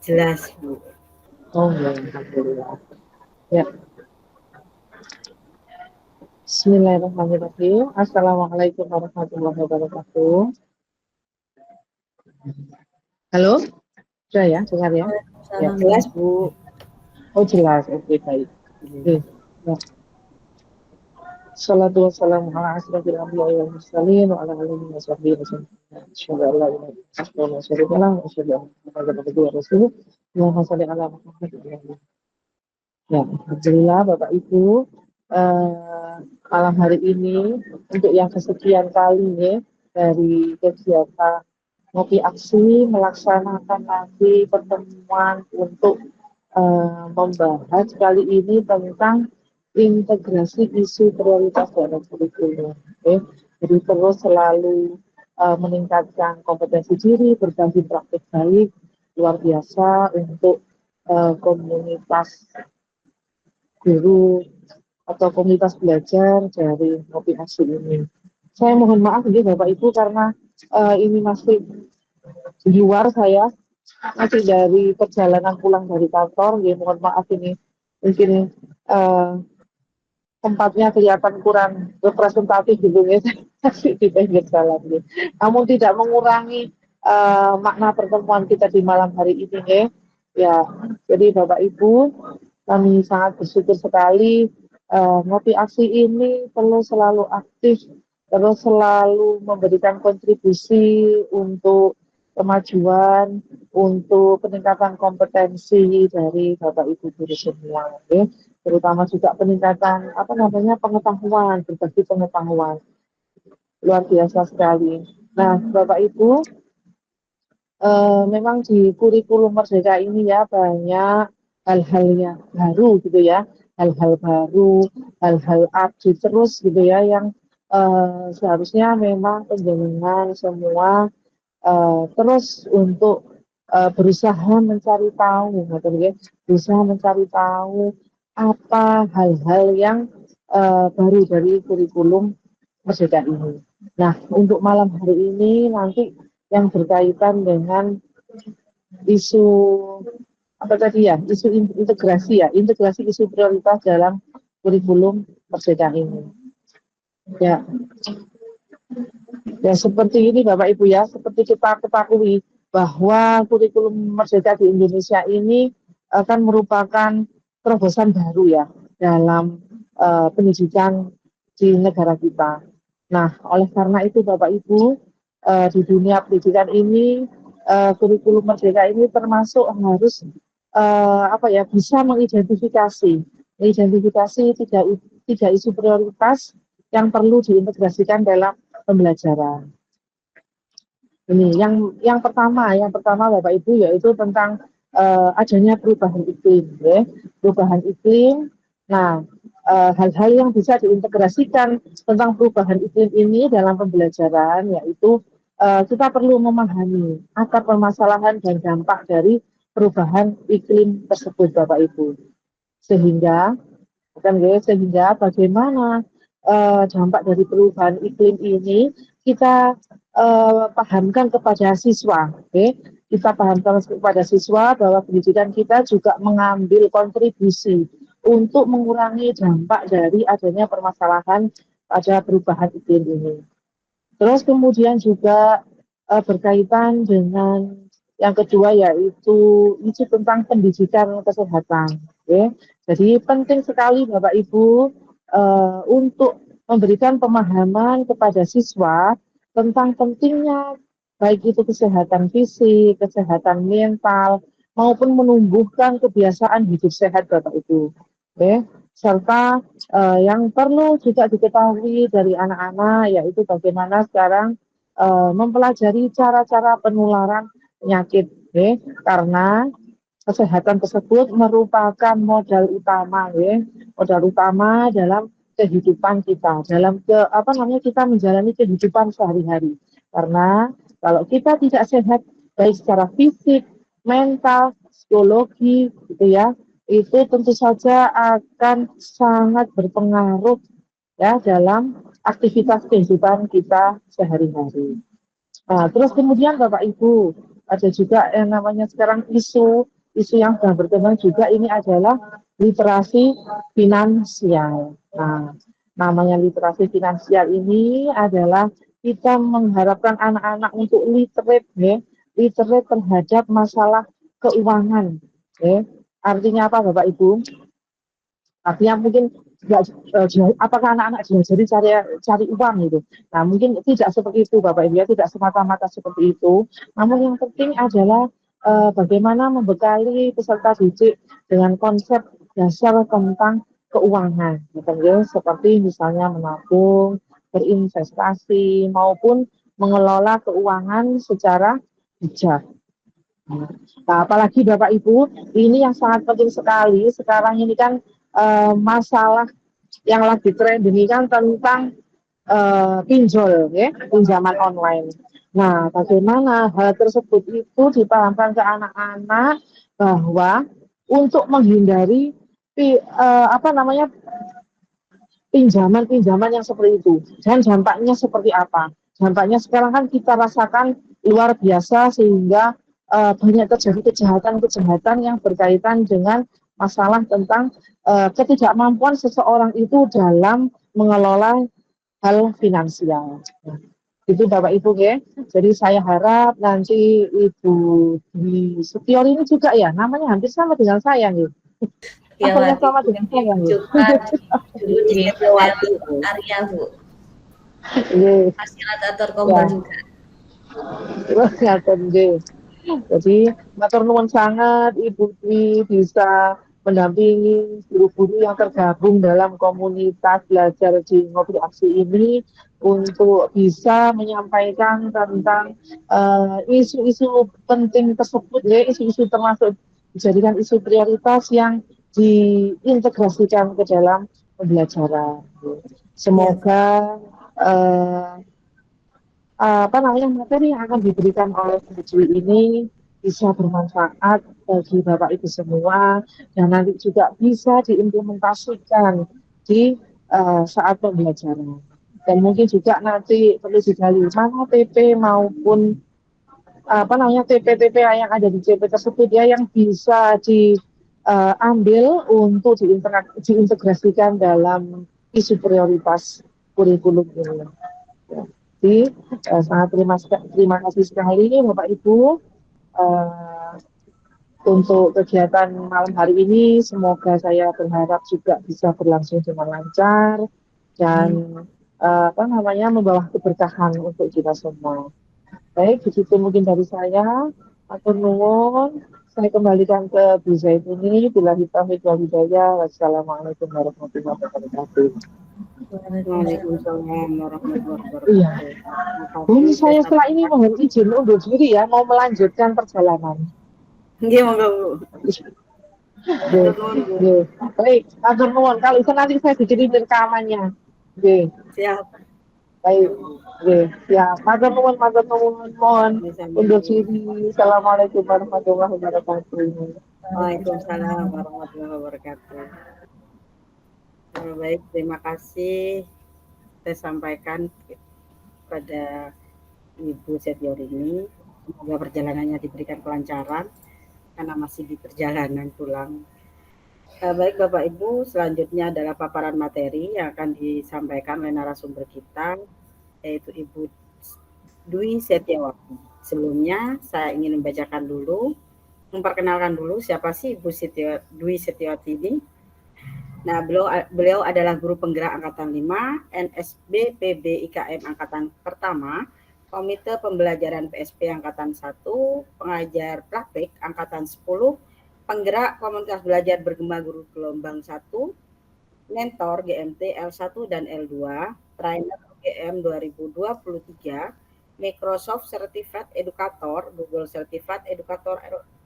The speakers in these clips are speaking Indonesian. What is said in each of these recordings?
Jelas, Bu. Oh ya, alhamdulillah. Ya, Bismillahirrahmanirrahim. Assalamualaikum warahmatullahi wabarakatuh. Halo, sudah ya, dengar ya? Ya, Jelas, Bu. oh jelas, oke baik. Oke, ya. Salatu wassalamu ala asrofil anbiya'i wal mursalin wa ala alihi wa sahbihi wa sallam. Asyhadu an la ilaha illallah wa asyhadu anna Muhammadan abduhu wa rasuluh. Allahumma shalli ala Muhammad wa ala ali Muhammad. Ya, alhamdulillah Bapak Ibu, malam hari ini untuk yang kesekian kalinya dari kegiatan Ngopi Aksi melaksanakan lagi pertemuan untuk membahas kali ini tentang integrasi isu prioritas dalam kurikulum. Oke. Jadi terus selalu meningkatkan kompetensi diri, berbagi praktik baik, luar biasa untuk komunitas guru atau komunitas belajar dari Ngopi Aksi ini. Saya mohon maaf ini Bapak Ibu karena ini masih di luar, saya masih dari perjalanan pulang dari kantor. Ya, mohon maaf ini mungkin tempatnya kelihatan kurang representatif gitu ya, masih di pinggir jalan ya. Namun tidak mengurangi makna pertemuan kita di malam hari ini ya. Ya, jadi Bapak Ibu, kami sangat bersyukur sekali Ngopi Aksi ini perlu selalu aktif, terus selalu memberikan kontribusi untuk kemajuan, untuk peningkatan kompetensi dari Bapak Ibu guru semua, ya. Terutama juga peningkatan pengetahuan, berbagi pengetahuan, luar biasa sekali. Nah, Bapak Ibu, memang di kurikulum Merdeka ini ya banyak hal-hal yang baru gitu ya, hal-hal baru, hal-hal update terus gitu ya, yang seharusnya memang penjenengan semua terus untuk berusaha mencari tahu, gitu ya, berusaha mencari tahu apa hal-hal yang baru dari kurikulum Merdeka ini. Nah, untuk malam hari ini nanti yang berkaitan dengan isu apa tadi ya, isu integrasi ya, integrasi isu prioritas dalam kurikulum Merdeka ini. Ya, ya seperti ini Bapak Ibu ya, seperti kita ketahui bahwa kurikulum Merdeka di Indonesia ini akan merupakan terobosan baru ya dalam pendidikan di negara kita. Nah, oleh karena itu Bapak Ibu, di dunia pendidikan ini kurikulum Merdeka ini termasuk harus bisa mengidentifikasi tiga isu prioritas yang perlu diintegrasikan dalam pembelajaran. Ini yang pertama Bapak Ibu, yaitu tentang adanya perubahan iklim, ya. Perubahan iklim. Nah, hal-hal yang bisa diintegrasikan tentang perubahan iklim ini dalam pembelajaran, yaitu kita perlu memahami akar permasalahan dan dampak dari perubahan iklim tersebut, Bapak Ibu. Sehingga bagaimana dampak dari perubahan iklim ini kita pahamkan kepada siswa, okay? Kita pahamkan kepada siswa bahwa pendidikan kita juga mengambil kontribusi untuk mengurangi dampak dari adanya permasalahan pada perubahan iklim ini. Terus kemudian juga berkaitan dengan yang kedua, yaitu isu tentang pendidikan kesehatan. Okay? Jadi penting sekali Bapak Ibu untuk memberikan pemahaman kepada siswa tentang pentingnya baik itu kesehatan fisik, kesehatan mental, maupun menumbuhkan kebiasaan hidup sehat Bapak Ibu. Okay? Serta yang perlu juga diketahui dari anak-anak, yaitu bagaimana sekarang mempelajari cara-cara penularan penyakit, karena kesehatan tersebut merupakan modal utama, modal utama dalam kehidupan kita, dalam kita menjalani kehidupan sehari-hari. Karena kalau kita tidak sehat baik secara fisik, mental, psikologi, gitu ya, itu tentu saja akan sangat berpengaruh ya dalam aktivitas kehidupan kita sehari-hari. Nah, terus kemudian Bapak Ibu, ada juga yang namanya sekarang isu isu yang sedang berkembang juga ini adalah literasi finansial. Nah, namanya literasi finansial ini adalah kita mengharapkan anak-anak untuk literate, ya, literate terhadap masalah keuangan. Ya. Artinya apa, Bapak Ibu? Artinya mungkin nggak, apakah anak-anak diajari cari uang gitu. Nah, mungkin tidak seperti itu, Bapak Ibu, ya, tidak semata-mata seperti itu. Namun yang penting adalah bagaimana membekali peserta didik dengan konsep dasar tentang keuangan, gitu ya, seperti misalnya menabung, berinvestasi, maupun mengelola keuangan secara bijak. Nah, apalagi Bapak Ibu, ini yang sangat penting sekali. Sekarang ini kan masalah yang lagi tren ini kan tentang pinjol, ya, pinjaman online. Nah, bagaimana hal tersebut itu dipahamkan ke anak-anak bahwa untuk menghindari apa namanya, pinjaman-pinjaman yang seperti itu. Dan dampaknya seperti apa? Dampaknya sekarang kan kita rasakan luar biasa sehingga banyak terjadi kejahatan-kejahatan yang berkaitan dengan masalah tentang ketidakmampuan seseorang itu dalam mengelola hal finansial. Itu Bapak Ibu, ya. Jadi saya harap nanti Ibu Dwi Setior ini juga, ya, namanya hampir sama dengan saya nih. Namanya Setiawati, sama dengan saya nih. dulu di CPPL Setiawati. Arya, Bu. Yes. Fasilitator Ya, kompol juga. ngaten nggih. Jadi matur nuwun sangat Ibu Dwi bisa mendampingi guru-guru yang tergabung dalam komunitas belajar di Ngopi Aksi ini untuk bisa menyampaikan tentang isu-isu penting tersebut, ya, isu-isu termasuk dijadikan isu prioritas yang diintegrasikan ke dalam pembelajaran. Ya, Semoga uh, apa namanya, materi yang akan diberikan oleh Bu Dwi ini bisa bermanfaat bagi Bapak Ibu semua dan nanti juga bisa diimplementasikan di saat pembelajaran. Dan mungkin juga nanti perlu digali mana TP maupun apa namanya TP-TP yang ada di CP tersebut, ya, yang bisa diambil untuk diintegrasikan dalam isu prioritas kurikulum ini. Ya. Jadi sangat terima kasih sekali Bapak Ibu uh, untuk kegiatan malam hari ini. Semoga saya berharap juga bisa berlangsung dengan lancar dan amin. apa namanya membawa keberkahan untuk kita semua. Baik, begitu mungkin dari saya. Atur nuwun. Saya kembalikan ke Bu Zaituni. Bila taufiq wal hidayah. Wassalamualaikum warahmatullahi wabarakatuh. Waalaikumsalam. Waalaikumsalam warahmatullahi Iya. wabarakatuh. Terima Bun, kasih saya saya setelah ini sampaikan. mohon izin undur diri, ya, mau melanjutkan perjalanan. Nggih, monggo Bu. Oke, Matur nuwun Bu. oke. Baik, atur nuwun. Kalau itu nanti saya bikin rekamannya. Oke, Siap. baik. Siap Bu. Oke, ya. Matur nuwun, mohon undur Sami-sami. diri. Assalamualaikum warahmatullahi wabarakatuh. Waalaikumsalam warahmatullahi wabarakatuh. Baik, terima kasih saya sampaikan pada Ibu Setiorini. Semoga perjalanannya diberikan kelancaran karena masih di perjalanan pulang. Baik Bapak Ibu, selanjutnya adalah paparan materi yang akan disampaikan oleh narasumber kita, yaitu Ibu Dwi Setiawati. Sebelumnya saya ingin memperkenalkan dulu siapa sih Ibu Dwi Setiawati ini. Nah, beliau adalah guru penggerak Angkatan 5, NSB PB IKM Angkatan Pertama, Komite Pembelajaran PSP Angkatan 1, pengajar praktik Angkatan 10, penggerak komunitas belajar bergema guru gelombang 1, mentor GMT L1 dan L2, trainer UGM 2023, Microsoft Certified Educator, Google Certified Educator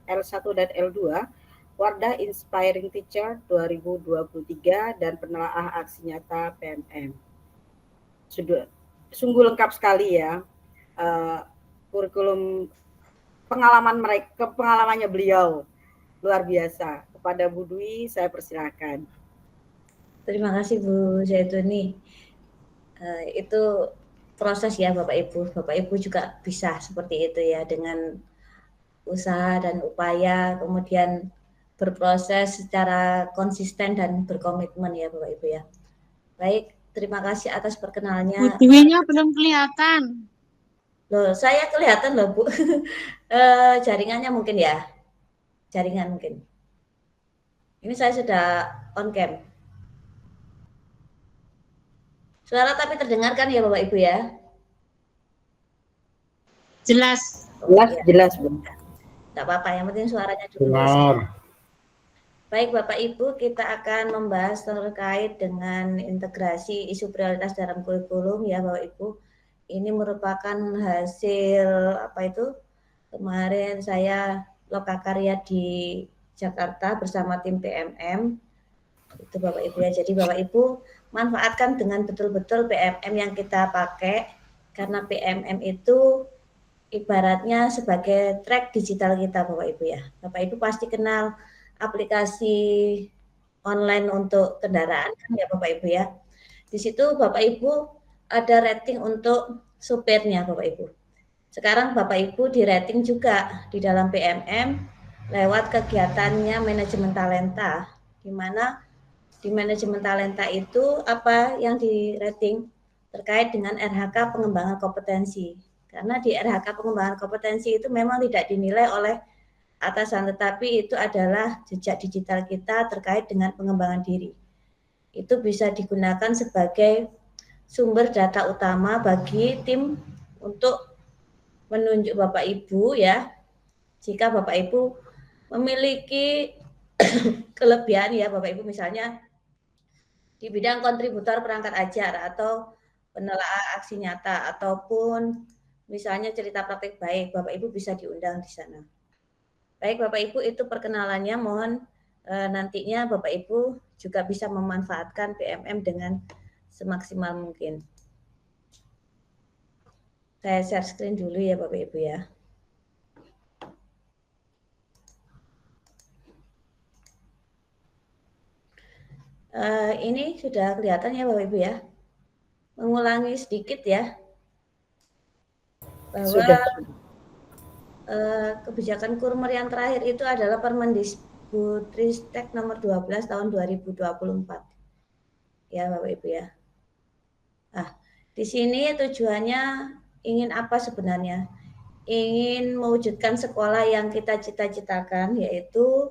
L1 dan L2, Wardah Inspiring Teacher 2023, dan penelaah aksi nyata PMM. Sungguh lengkap sekali, ya, kurikulum pengalamannya beliau luar biasa. Kepada Bu Dwi saya persilakan. Terima kasih Bu Zaituni. Itu proses, ya Bapak Ibu. Bapak Ibu juga bisa seperti itu, ya, dengan usaha dan upaya, kemudian berproses secara konsisten dan berkomitmen ya Bapak Ibu ya. Baik, terima kasih atas perkenalannya. Bu Dwi-nya belum kelihatan. Loh, saya kelihatan loh Bu. Jaringannya mungkin ya. Jaringan mungkin. Ini saya sudah on cam. Suara tapi terdengar kan ya Bapak Ibu ya? Jelas. Jelas, Bu. Tidak apa-apa, yang penting suaranya dulu. Benar. Baik Bapak Ibu, kita akan membahas terkait dengan integrasi isu prioritas dalam kurikulum ya Bapak Ibu. Ini merupakan hasil apa itu? Kemarin saya lokakarya di Jakarta bersama tim PMM. Itu Bapak Ibu ya. Jadi Bapak Ibu manfaatkan dengan betul-betul PMM yang kita pakai, karena PMM itu ibaratnya sebagai track digital kita Bapak Ibu ya. Bapak Ibu pasti kenal aplikasi online untuk kendaraan kan ya Bapak Ibu ya. Di situ Bapak Ibu ada rating untuk supirnya Bapak Ibu. Sekarang Bapak Ibu di rating juga di dalam PMM lewat kegiatannya manajemen talenta, di mana di manajemen talenta itu apa yang di rating terkait dengan RHK pengembangan kompetensi. Karena di RHK pengembangan kompetensi itu memang tidak dinilai oleh atasan, tetapi itu adalah jejak digital kita terkait dengan pengembangan diri. Itu bisa digunakan sebagai sumber data utama bagi tim untuk menunjuk Bapak Ibu ya. Jika Bapak Ibu memiliki kelebihan ya Bapak Ibu, misalnya di bidang kontributor perangkat ajar atau penelaah aksi nyata ataupun misalnya cerita praktik baik, Bapak Ibu bisa diundang di sana. Baik Bapak Ibu, itu perkenalannya, mohon nantinya Bapak Ibu juga bisa memanfaatkan PMM dengan semaksimal mungkin. Saya share screen dulu ya Bapak Ibu ya. Ini sudah kelihatan ya Bapak Ibu ya. Mengulangi sedikit ya, bahwa kebijakan Kurmer yang terakhir itu adalah Permendikbudristek nomor 12 tahun 2024 ya Bapak Ibu ya. Nah, di sini tujuannya ingin apa sebenarnya? Ingin mewujudkan sekolah yang kita cita-citakan, yaitu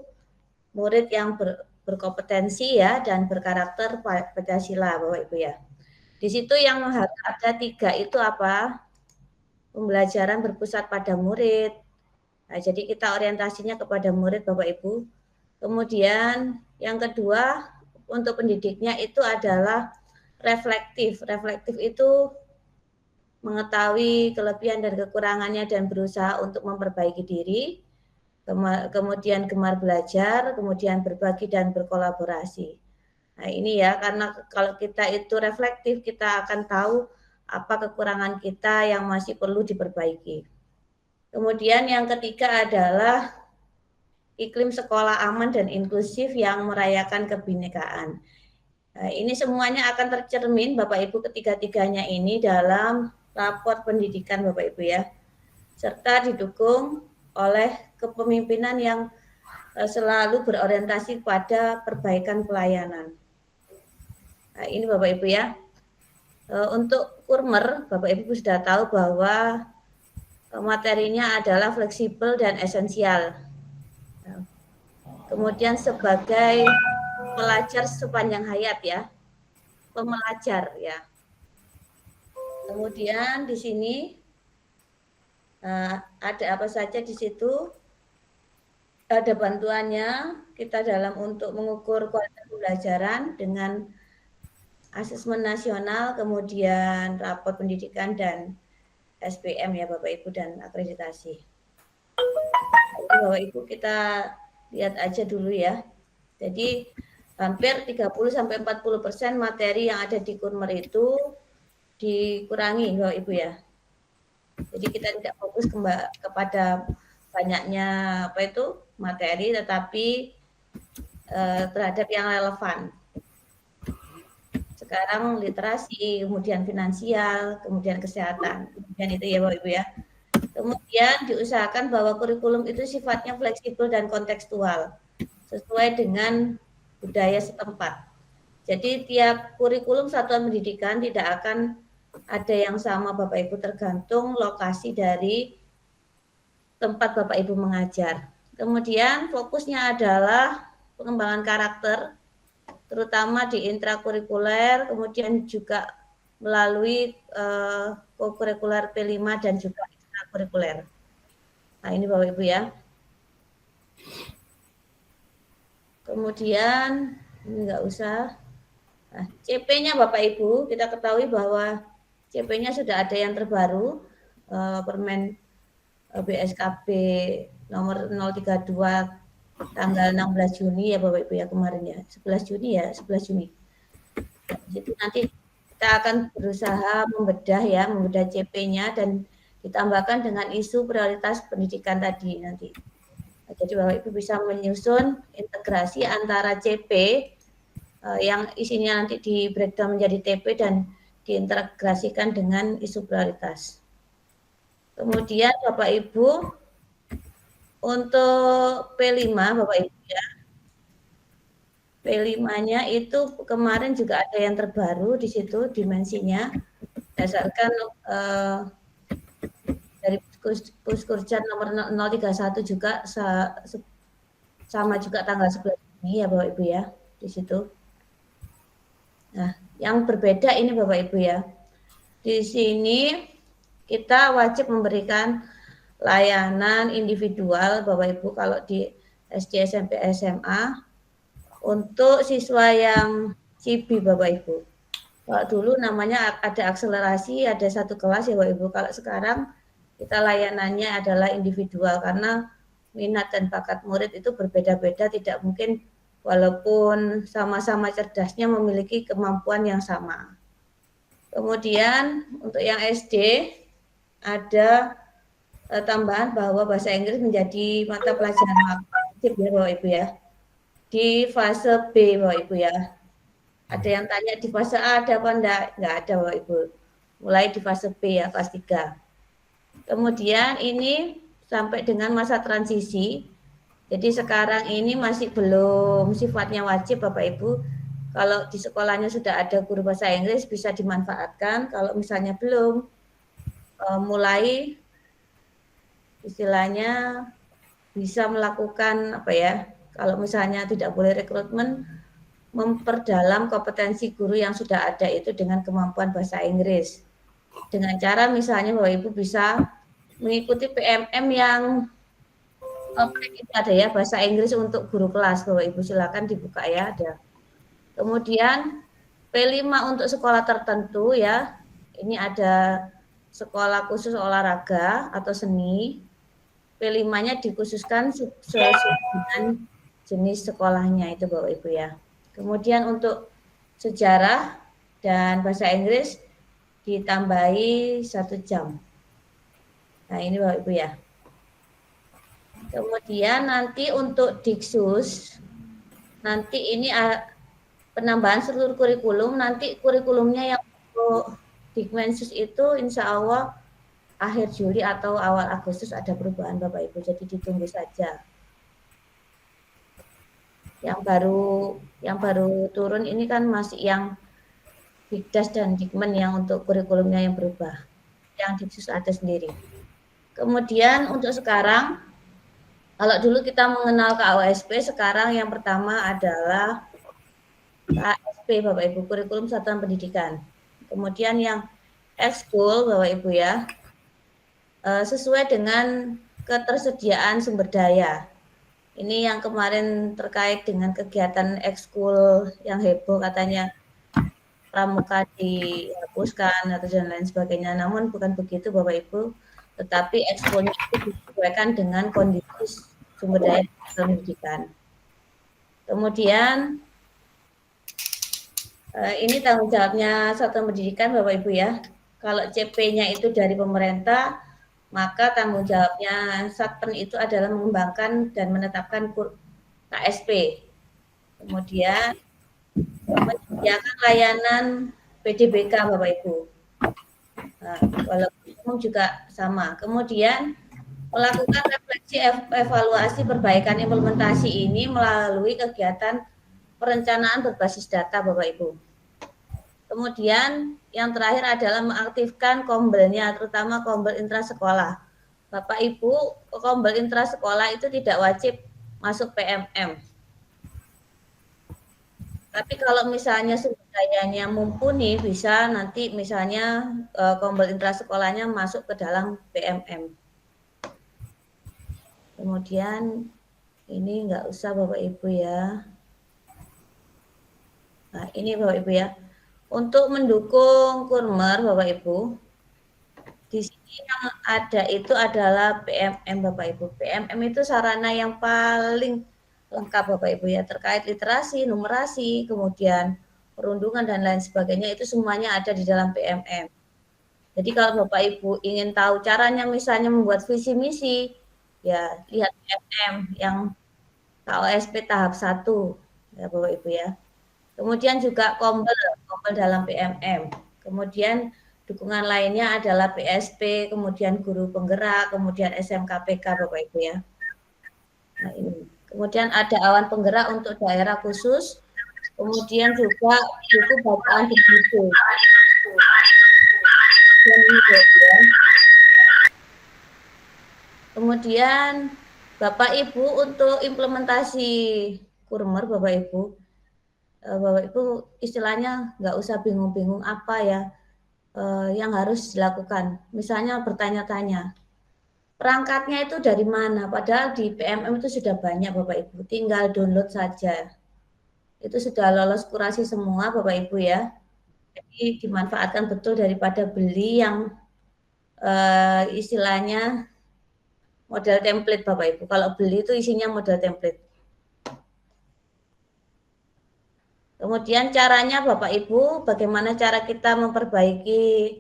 murid yang berkompetensi ya dan berkarakter Pancasila Bapak Ibu ya. Di situ yang harus ada 3 itu apa? Pembelajaran berpusat pada murid. Nah, jadi kita orientasinya kepada murid Bapak Ibu. Kemudian yang kedua untuk pendidiknya itu adalah reflektif. Reflektif itu mengetahui kelebihan dan kekurangannya dan berusaha untuk memperbaiki diri. Kemudian gemar belajar, kemudian berbagi dan berkolaborasi. Nah ini ya, karena kalau kita itu reflektif, kita akan tahu apa kekurangan kita yang masih perlu diperbaiki. Kemudian yang ketiga adalah iklim sekolah aman dan inklusif yang merayakan kebinekaan. Nah, ini semuanya akan tercermin Bapak Ibu ketiga-tiganya ini dalam rapor pendidikan Bapak Ibu ya, serta didukung oleh kepemimpinan yang selalu berorientasi pada perbaikan pelayanan. Nah, ini Bapak Ibu ya. Untuk Kurmer, Bapak Ibu sudah tahu bahwa materinya adalah fleksibel dan esensial. Kemudian sebagai pelajar sepanjang hayat ya, pembelajar ya. Kemudian di sini ada apa saja di situ? Ada bantuannya kita dalam untuk mengukur kualitas pembelajaran dengan asesmen nasional, kemudian rapor pendidikan dan SPM ya Bapak Ibu dan akreditasi. Jadi Bapak Ibu kita lihat aja dulu ya. Jadi hampir 30-40% materi yang ada di Kurmer itu dikurangi Bapak Ibu ya. Jadi kita tidak fokus kepada banyaknya apa itu materi, tetapi terhadap yang relevan. Sekarang literasi, kemudian finansial, kemudian kesehatan, kemudian itu ya Bapak Ibu ya. Kemudian diusahakan bahwa kurikulum itu sifatnya fleksibel dan kontekstual, sesuai dengan budaya setempat. Jadi tiap kurikulum satuan pendidikan tidak akan ada yang sama Bapak Ibu, tergantung lokasi dari tempat Bapak Ibu mengajar. Kemudian fokusnya adalah pengembangan karakter, terutama di intrakurikuler, kemudian juga melalui kokurikuler P5 dan juga ekstrakurikuler. Nah ini Bapak Ibu ya. Kemudian ini nggak usah. Nah, CP-nya Bapak Ibu, kita ketahui bahwa CP-nya sudah ada yang terbaru, Permen BSKB nomor 032 tanggal 16 Juni ya Bapak Ibu ya kemarin ya, 11 Juni ya, 11 Juni. Jadi nanti kita akan berusaha membedah CP-nya dan ditambahkan dengan isu prioritas pendidikan tadi nanti. Nah, jadi Bapak Ibu bisa menyusun integrasi antara CP yang isinya nanti di breakdown menjadi TP dan diintegrasikan dengan isu prioritas. Kemudian Bapak Ibu untuk P5 Bapak Ibu ya. P5-nya itu kemarin juga ada yang terbaru di situ dimensinya berdasarkan dari Puskurjan nomor 031 juga sama juga tanggal 11 Juni ya Bapak Ibu ya di situ. Nah, yang berbeda ini Bapak Ibu ya. Di sini kita wajib memberikan layanan individual Bapak Ibu kalau di SD, SMP, SMA untuk siswa yang CIBI Bapak Ibu. Kalau dulu namanya ada akselerasi, ada satu kelas ya Bapak Ibu. Kalau sekarang kita layanannya adalah individual karena minat dan bakat murid itu berbeda-beda, tidak mungkin walaupun sama-sama cerdasnya memiliki kemampuan yang sama. Kemudian untuk yang SD ada tambahan bahwa bahasa Inggris menjadi mata pelajaran wajib ya Bapak Ibu ya. Di fase B Bapak Ibu ya. Ada yang tanya di fase A ada apa enggak? Enggak ada Bapak Ibu. Mulai di fase B ya, kelas 3. Kemudian ini sampai dengan masa transisi. Jadi sekarang ini masih belum sifatnya wajib Bapak Ibu. Kalau di sekolahnya sudah ada guru bahasa Inggris bisa dimanfaatkan. Kalau misalnya belum, mulai istilahnya bisa melakukan apa ya? Kalau misalnya tidak boleh rekrutmen, memperdalam kompetensi guru yang sudah ada itu dengan kemampuan bahasa Inggris. Dengan cara misalnya Bapak Ibu bisa mengikuti PMM yang itu ada ya bahasa Inggris untuk guru kelas Bapak Ibu silakan dibuka ya ada. Kemudian P5 untuk sekolah tertentu ya. Ini ada sekolah khusus olahraga atau seni. P5-nya dikhususkan sesuai dengan jenis sekolahnya itu Bapak Ibu ya. Kemudian untuk sejarah dan bahasa Inggris ditambahi 1 jam. Nah ini Bapak Ibu ya. Kemudian nanti untuk Diksus, nanti ini penambahan seluruh kurikulum, nanti kurikulumnya yang untuk Dikmensus itu insya Allah akhir Juli atau awal Agustus ada perubahan Bapak Ibu, jadi ditunggu saja. Yang baru turun ini kan masih yang Dikdas dan Dikmen yang untuk kurikulumnya yang berubah, yang Diksus ada sendiri. Kemudian untuk sekarang, kalau dulu kita mengenal KOSP, sekarang yang pertama adalah KSP Bapak Ibu, Kurikulum Satuan Pendidikan. Kemudian yang ekskul Bapak Ibu ya, sesuai dengan ketersediaan sumber daya. Ini yang kemarin terkait dengan kegiatan ekskul yang heboh katanya pramuka dihapuskan atau dan lain sebagainya. Namun bukan begitu Bapak Ibu, tetapi ekskulnya itu disesuaikan dengan kondisi sumber daya pendidikan. Kemudian ini tanggung jawabnya satuan pendidikan Bapak Ibu ya. Kalau CP-nya itu dari pemerintah, maka tanggung jawabnya Satpen itu adalah mengembangkan dan menetapkan KSP. Kemudian menyediakan layanan PDBK Bapak Ibu. Nah, walaupun umum juga sama. Kemudian melakukan refleksi evaluasi perbaikan implementasi ini melalui kegiatan perencanaan berbasis data, Bapak Ibu. Kemudian yang terakhir adalah mengaktifkan kombelnya, terutama kombel intrasekolah. Bapak Ibu, kombel intrasekolah itu tidak wajib masuk PMM. Tapi kalau misalnya sumber dayanya mumpuni, bisa nanti misalnya kombel intrasekolahnya masuk ke dalam PMM. Kemudian ini enggak usah Bapak Ibu ya. Nah, ini Bapak Ibu ya. Untuk mendukung Kurmer Bapak Ibu, di sini yang ada itu adalah PMM Bapak Ibu. PMM itu sarana yang paling lengkap Bapak Ibu ya, terkait literasi, numerasi, kemudian perundungan dan lain sebagainya, itu semuanya ada di dalam PMM. Jadi kalau Bapak Ibu ingin tahu caranya misalnya membuat visi misi, ya lihat PMM yang KOSP tahap 1 ya Bapak Ibu ya. Kemudian juga kombel dalam PMM. Kemudian dukungan lainnya adalah PSP, kemudian guru penggerak, kemudian SMKPK Bapak Ibu ya. Nah, ini. Kemudian ada awan penggerak untuk daerah khusus, kemudian juga buku bacaan berbuku. Kemudian Bapak Ibu untuk implementasi Kurmer Bapak Ibu, istilahnya nggak usah bingung-bingung apa ya yang harus dilakukan. Misalnya bertanya-tanya, perangkatnya itu dari mana? Padahal di PMM itu sudah banyak Bapak Ibu, tinggal download saja. Itu sudah lolos kurasi semua Bapak Ibu ya. Jadi dimanfaatkan betul daripada beli yang istilahnya model template Bapak Ibu. Kalau beli itu isinya model template. Kemudian caranya Bapak Ibu, bagaimana cara kita memperbaiki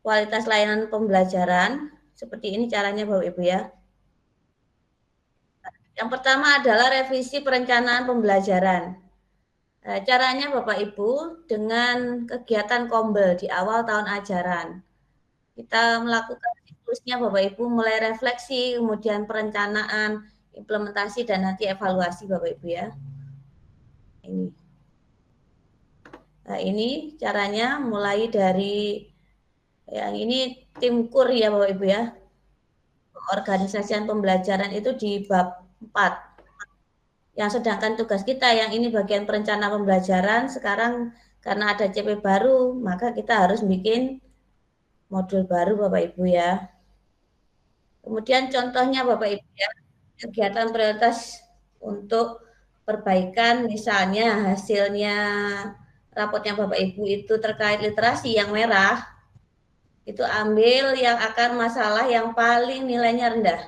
kualitas layanan pembelajaran. Seperti ini caranya Bapak Ibu ya. Yang pertama adalah revisi perencanaan pembelajaran. Caranya Bapak Ibu dengan kegiatan kombel di awal tahun ajaran. Kita melakukan siklusnya Bapak Ibu, mulai refleksi, kemudian perencanaan, implementasi, dan nanti evaluasi Bapak Ibu ya. Ini. Nah, ini caranya mulai dari yang ini tim KUR ya Bapak Ibu ya. Organisasian pembelajaran itu di bab 4. Yang sedangkan tugas kita yang ini bagian perencanaan pembelajaran, sekarang karena ada CP baru, maka kita harus bikin modul baru Bapak Ibu ya. Kemudian contohnya Bapak Ibu ya, kegiatan prioritas untuk perbaikan misalnya hasilnya rapotnya Bapak Ibu itu terkait literasi yang merah, itu ambil yang akan masalah yang paling nilainya rendah.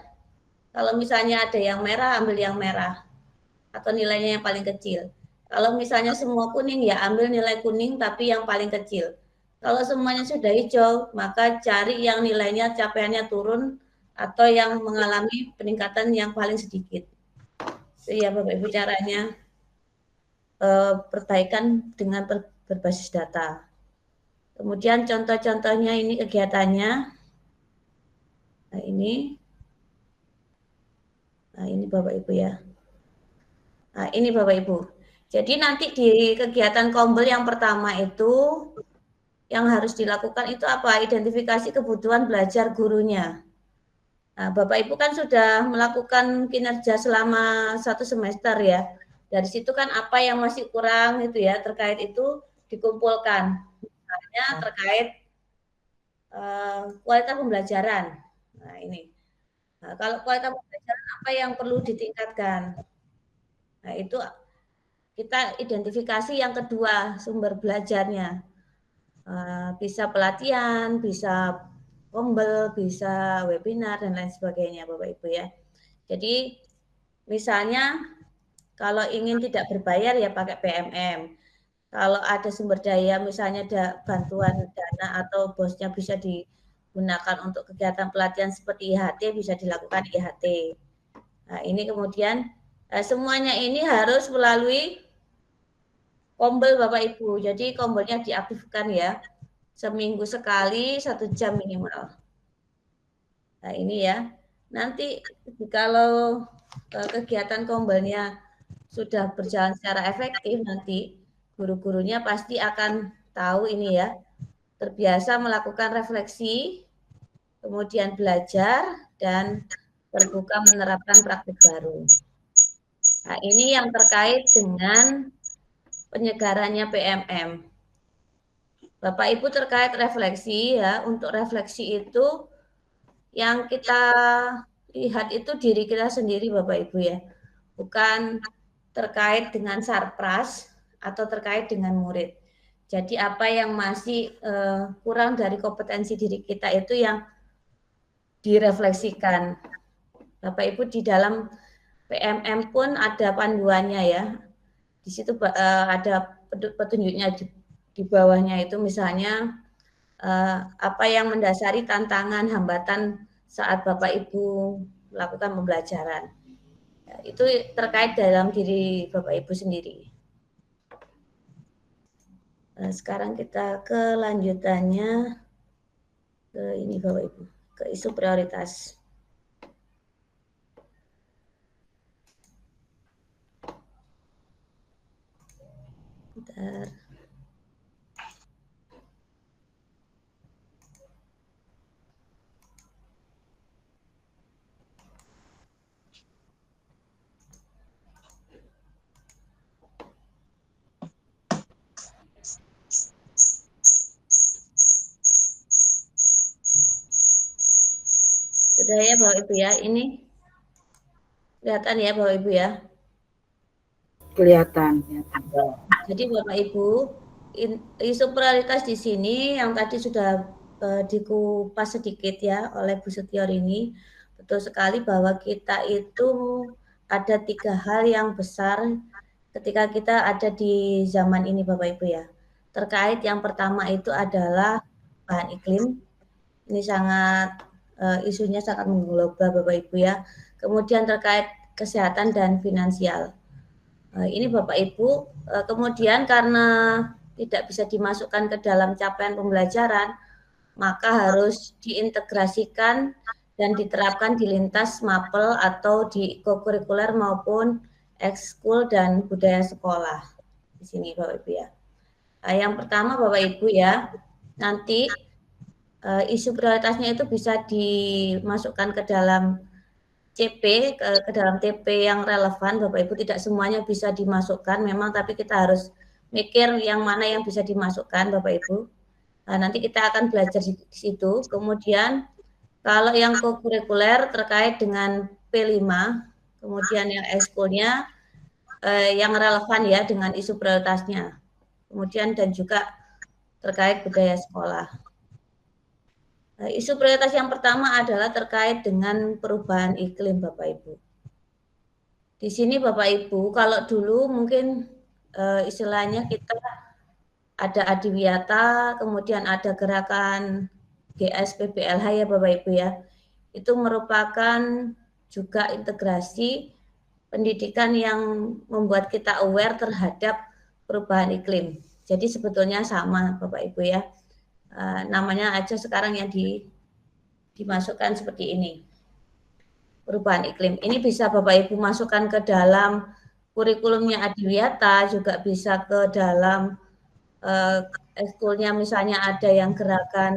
Kalau misalnya ada yang merah, ambil yang merah atau nilainya yang paling kecil. Kalau misalnya semua kuning, ya ambil nilai kuning tapi yang paling kecil. Kalau semuanya sudah hijau, maka cari yang nilainya capaiannya turun atau yang mengalami peningkatan yang paling sedikit. Itu ya Bapak Ibu caranya perbaikan dengan berbasis data. Kemudian contoh-contohnya ini kegiatannya. Nah ini Bapak Ibu ya. Nah ini Bapak Ibu. Jadi nanti di kegiatan kombel yang pertama itu yang harus dilakukan itu apa? Identifikasi kebutuhan belajar gurunya. Nah, Bapak Ibu kan sudah melakukan kinerja selama 1 semester ya. Dari situ kan apa yang masih kurang itu ya, terkait itu dikumpulkan. Misalnya terkait kualitas pembelajaran. Nah, ini. Nah, kalau kualitas pembelajaran apa yang perlu ditingkatkan? Nah, itu kita identifikasi yang kedua, sumber belajarnya. Bisa pelatihan, bisa kombel, bisa webinar, dan lain sebagainya Bapak Ibu ya. Jadi misalnya kalau ingin tidak berbayar ya pakai PMM. Kalau ada sumber daya misalnya ada bantuan dana atau bosnya bisa digunakan untuk kegiatan pelatihan seperti IHT, bisa dilakukan IHT. Nah ini kemudian semuanya ini harus melalui kombel Bapak Ibu. Jadi kombelnya diaktifkan ya. Seminggu sekali 1 jam minimal. Nah, ini ya. Nanti kalau kegiatan kombelnya sudah berjalan secara efektif, nanti guru-gurunya pasti akan tahu ini ya, terbiasa melakukan refleksi, kemudian belajar, dan terbuka menerapkan praktik baru. Nah, ini yang terkait dengan penyegarannya PMM. Bapak Ibu terkait refleksi ya, untuk refleksi itu yang kita lihat itu diri kita sendiri Bapak Ibu ya, bukan terkait dengan sarpras atau terkait dengan murid. Jadi apa yang masih kurang dari kompetensi diri kita itu yang direfleksikan. Bapak Ibu di dalam PMM pun ada panduannya ya. Di situ ada petunjuknya di bawahnya itu misalnya apa yang mendasari tantangan hambatan saat Bapak Ibu melakukan pembelajaran. Ya, itu terkait dalam diri Bapak Ibu sendiri. Nah, sekarang kita ke lanjutannya ke ini Bapak Ibu, ke isu prioritas. Bentar. Sudah ya Bapak Ibu ya, ini kelihatan ya Bapak Ibu ya. Kelihatan. Jadi Bapak Ibu, isu prioritas di sini yang tadi sudah dikupas sedikit ya oleh Bu Setior ini, betul sekali bahwa kita itu ada 3 hal yang besar ketika kita ada di zaman ini Bapak Ibu ya. Terkait yang pertama itu adalah perubahan iklim. Ini sangat isunya sangat mengglobal Bapak Ibu ya. Kemudian terkait kesehatan dan finansial. Ini Bapak Ibu, kemudian karena tidak bisa dimasukkan ke dalam capaian pembelajaran, maka harus diintegrasikan dan diterapkan di lintas MAPEL atau di kokurikuler maupun ekskul dan budaya sekolah. Di sini Bapak Ibu ya. Yang pertama Bapak Ibu ya, nanti isu prioritasnya itu bisa dimasukkan ke dalam CP, ke dalam TP yang relevan Bapak Ibu, tidak semuanya bisa dimasukkan memang, tapi kita harus mikir yang mana yang bisa dimasukkan Bapak Ibu. Nah, nanti kita akan belajar di situ. Kemudian kalau yang kokurikuler terkait dengan P5, kemudian yang ekskulnya yang relevan ya dengan isu prioritasnya. Kemudian dan juga terkait budaya sekolah. Isu prioritas yang pertama adalah terkait dengan perubahan iklim Bapak Ibu. Di sini Bapak Ibu, kalau dulu mungkin istilahnya kita ada Adiwiyata, kemudian ada gerakan GSPBLH ya Bapak Ibu ya. Itu merupakan juga integrasi pendidikan yang membuat kita aware terhadap perubahan iklim. Jadi sebetulnya sama Bapak Ibu ya. Namanya aja sekarang yang dimasukkan seperti ini. Perubahan iklim. Ini bisa Bapak Ibu masukkan ke dalam kurikulumnya Adiwiyata, juga bisa ke dalam ekskulnya misalnya ada yang gerakan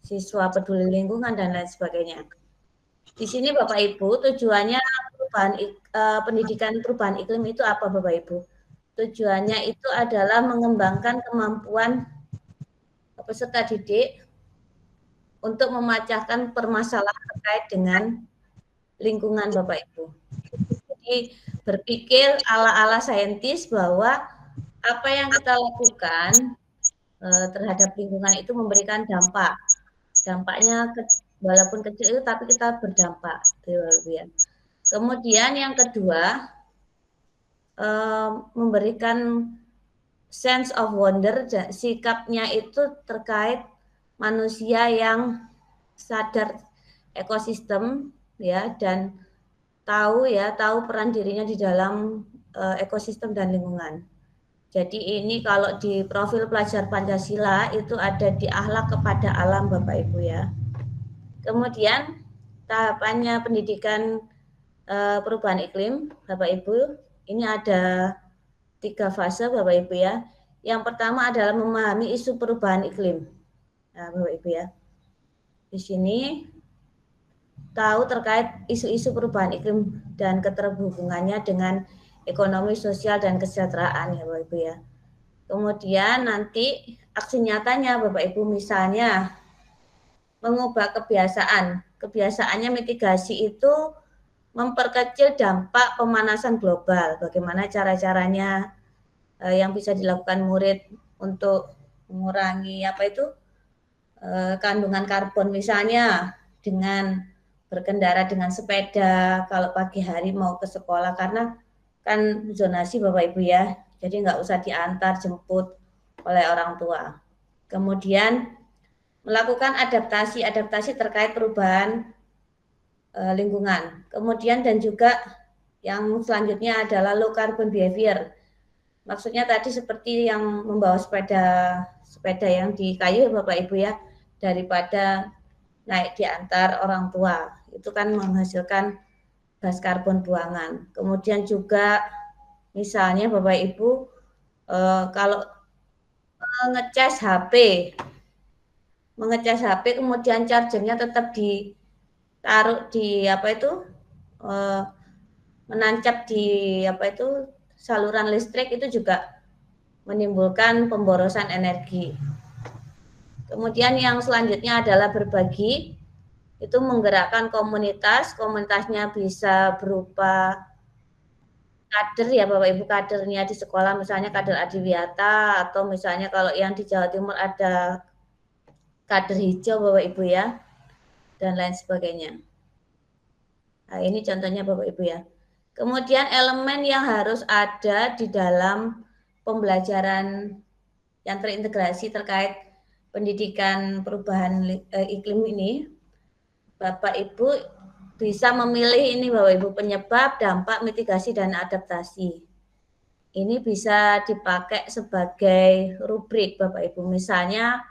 siswa peduli lingkungan dan lain sebagainya. Di sini Bapak Ibu tujuannya pendidikan perubahan iklim itu apa Bapak Ibu? Tujuannya itu adalah mengembangkan kemampuan peserta didik untuk memecahkan permasalahan terkait dengan lingkungan Bapak Ibu. Jadi berpikir ala-ala saintis bahwa apa yang kita lakukan terhadap lingkungan itu memberikan dampak. Dampaknya walaupun kecil itu tapi kita berdampak. Kemudian yang kedua memberikan sense of wonder, sikapnya itu terkait manusia yang sadar ekosistem ya dan tahu peran dirinya di dalam ekosistem dan lingkungan. Jadi ini kalau di profil pelajar Pancasila itu ada di akhlak kepada alam Bapak Ibu ya. Kemudian tahapannya pendidikan perubahan iklim, Bapak Ibu, ini ada 3 fase Bapak Ibu ya. Yang pertama adalah memahami isu perubahan iklim. Nah, Bapak Ibu ya. Di sini tahu terkait isu-isu perubahan iklim dan keterhubungannya dengan ekonomi, sosial, dan kesejahteraan ya Bapak Ibu ya. Kemudian nanti aksi nyatanya Bapak Ibu misalnya mengubah kebiasaan. Kebiasaannya mitigasi itu memperkecil dampak pemanasan global. Bagaimana cara-caranya yang bisa dilakukan murid untuk mengurangi kandungan karbon misalnya dengan berkendara dengan sepeda kalau pagi hari mau ke sekolah karena kan zonasi Bapak Ibu ya, jadi nggak usah diantar jemput oleh orang tua. Kemudian melakukan adaptasi terkait perubahan lingkungan. Kemudian dan juga yang selanjutnya adalah low carbon behavior. Maksudnya tadi seperti yang membawa sepeda yang di kayu Bapak Ibu ya, daripada naik diantar orang tua. Itu kan menghasilkan gas karbon buangan. Kemudian juga misalnya Bapak Ibu kalau mengecas kemudian chargernya tetap ditaruh di menancap di saluran listrik, itu juga menimbulkan pemborosan energi. Kemudian yang selanjutnya adalah berbagi, itu menggerakkan komunitasnya bisa berupa kader ya Bapak Ibu, kadernya di sekolah misalnya kader Adiwiyata, atau misalnya kalau yang di Jawa Timur ada kader hijau Bapak Ibu ya, dan lain sebagainya. Nah, ini contohnya Bapak Ibu ya. Kemudian elemen yang harus ada di dalam pembelajaran yang terintegrasi terkait pendidikan perubahan iklim ini, Bapak Ibu bisa memilih ini Bapak Ibu, penyebab, dampak, mitigasi, dan adaptasi. Ini bisa dipakai sebagai rubrik Bapak Ibu. Misalnya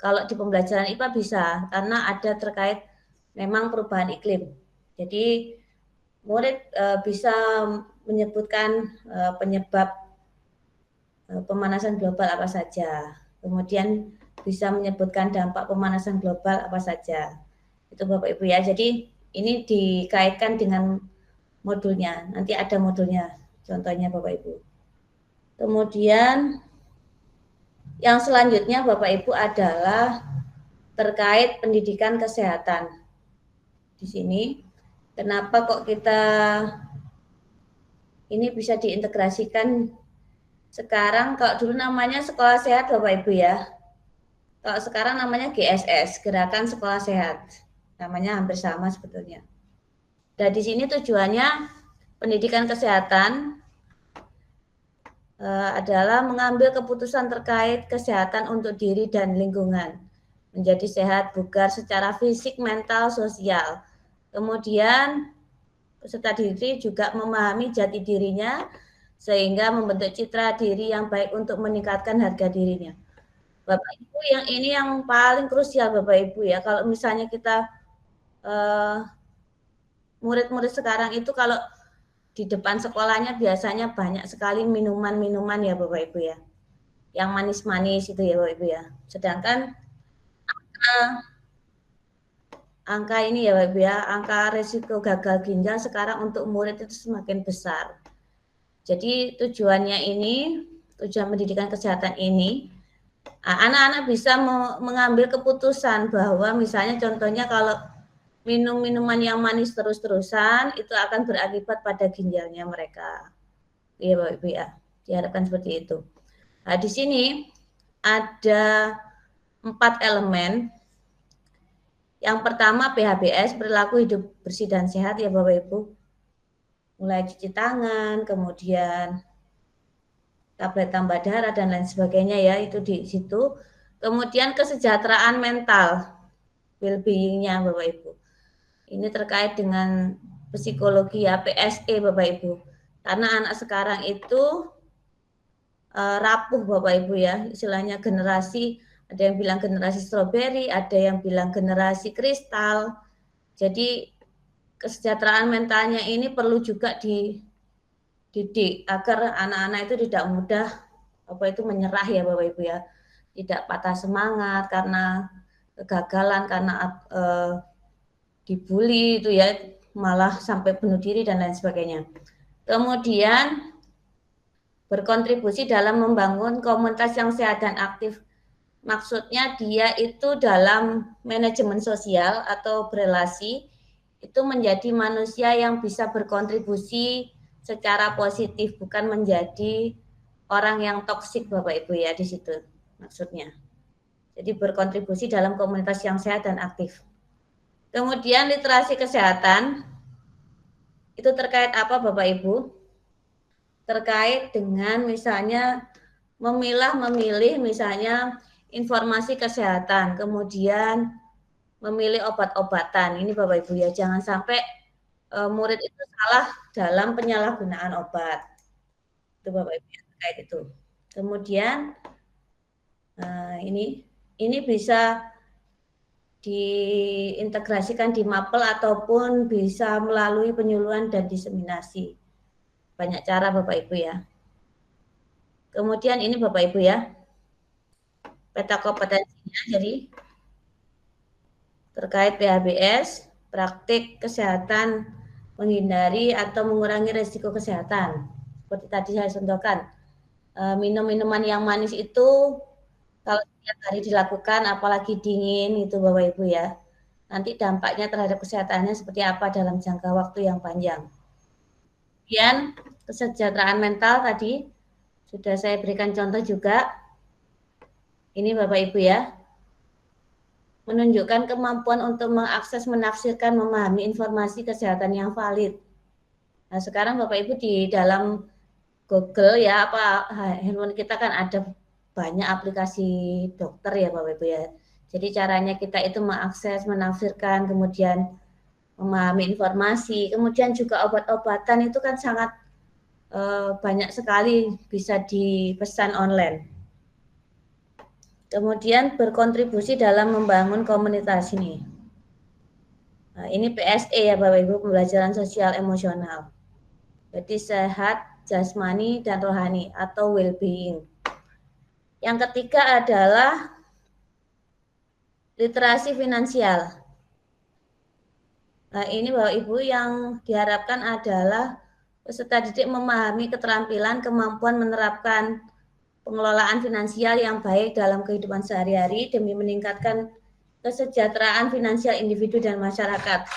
kalau di pembelajaran IPA bisa, karena ada terkait memang perubahan iklim. Jadi murid bisa menyebutkan penyebab pemanasan global apa saja. Kemudian bisa menyebutkan dampak pemanasan global apa saja. Itu Bapak Ibu ya. Jadi ini dikaitkan dengan modulnya. Nanti ada modulnya, contohnya Bapak Ibu. Kemudian yang selanjutnya Bapak Ibu adalah terkait pendidikan kesehatan. Di sini kenapa kok kita ini bisa diintegrasikan sekarang? Kalau dulu namanya sekolah sehat Bapak Ibu ya. Kalau sekarang namanya GSS, Gerakan Sekolah Sehat. Namanya hampir sama sebetulnya. Dan di sini tujuannya pendidikan kesehatan adalah mengambil keputusan terkait kesehatan untuk diri dan lingkungan. Menjadi sehat, bugar secara fisik, mental, sosial. Kemudian peserta didik juga memahami jati dirinya sehingga membentuk citra diri yang baik untuk meningkatkan harga dirinya. Bapak Ibu, yang ini yang paling krusial Bapak Ibu ya. Kalau misalnya kita murid-murid sekarang itu kalau di depan sekolahnya biasanya banyak sekali minuman-minuman ya Bapak Ibu ya. Yang manis-manis itu ya Bapak Ibu ya. Sedangkan angka ini ya Bapak Ibu ya, angka risiko gagal ginjal sekarang untuk murid itu semakin besar. Jadi tujuannya ini, tujuan pendidikan kesehatan ini, anak-anak bisa mengambil keputusan bahwa misalnya contohnya kalau minum minuman yang manis terus-terusan itu akan berakibat pada ginjalnya mereka. Iya Bapak Ibu ya, diharapkan seperti itu. Nah, di sini ada 4 elemen. Yang pertama PHBS, perilaku hidup bersih dan sehat ya Bapak Ibu. Mulai cuci tangan, kemudian tablet tambah darah dan lain sebagainya ya, itu di situ. Kemudian kesejahteraan mental, well-being-nya Bapak Ibu. Ini terkait dengan psikologi ya, PSE Bapak Ibu. Karena anak sekarang itu rapuh Bapak Ibu ya, istilahnya generasi, ada yang bilang generasi stroberi, ada yang bilang generasi kristal. Jadi kesejahteraan mentalnya ini perlu juga dididik agar anak-anak itu tidak mudah menyerah ya Bapak Ibu ya, tidak patah semangat karena kegagalan, karena dibully itu ya, malah sampai bunuh diri dan lain sebagainya. Kemudian berkontribusi dalam membangun komunitas yang sehat dan aktif. Maksudnya dia itu dalam manajemen sosial atau berelasi itu menjadi manusia yang bisa berkontribusi secara positif, bukan menjadi orang yang toksik Bapak Ibu ya, di situ maksudnya. Jadi berkontribusi dalam komunitas yang sehat dan aktif. Kemudian literasi kesehatan itu terkait apa Bapak Ibu? Terkait dengan misalnya memilih misalnya informasi kesehatan, kemudian memilih obat-obatan. Ini Bapak Ibu ya, jangan sampai murid itu salah dalam penyalahgunaan obat. Itu Bapak Ibu ya, terkait itu. Kemudian ini bisa diintegrasikan di mapel ataupun bisa melalui penyuluhan dan diseminasi. Banyak cara Bapak Ibu ya. Kemudian ini Bapak Ibu ya, peta kompetensinya jadi terkait PHBS, praktik kesehatan, menghindari atau mengurangi risiko kesehatan. Seperti tadi saya contohkan, minum minuman yang manis itu kalau setiap hari dilakukan, apalagi dingin itu Bapak Ibu ya, nanti dampaknya terhadap kesehatannya seperti apa dalam jangka waktu yang panjang. Kemudian kesejahteraan mental tadi sudah saya berikan contoh juga. Ini Bapak Ibu ya, menunjukkan kemampuan untuk mengakses, menafsirkan, memahami informasi kesehatan yang valid. Nah, sekarang Bapak Ibu di dalam Google ya, handphone kita kan ada banyak aplikasi dokter ya Bapak Ibu ya. Jadi caranya kita itu mengakses, menafsirkan, kemudian memahami informasi, kemudian juga obat-obatan itu kan sangat banyak sekali bisa dipesan online. Kemudian berkontribusi dalam membangun komunitas ini. Nah, ini PSE ya Bapak Ibu, pembelajaran sosial emosional. Jadi sehat jasmani dan rohani atau well-being. Yang ketiga adalah literasi finansial. Nah, ini Bapak Ibu yang diharapkan adalah peserta didik memahami keterampilan, kemampuan menerapkan pengelolaan finansial yang baik dalam kehidupan sehari-hari demi meningkatkan kesejahteraan finansial individu dan masyarakat,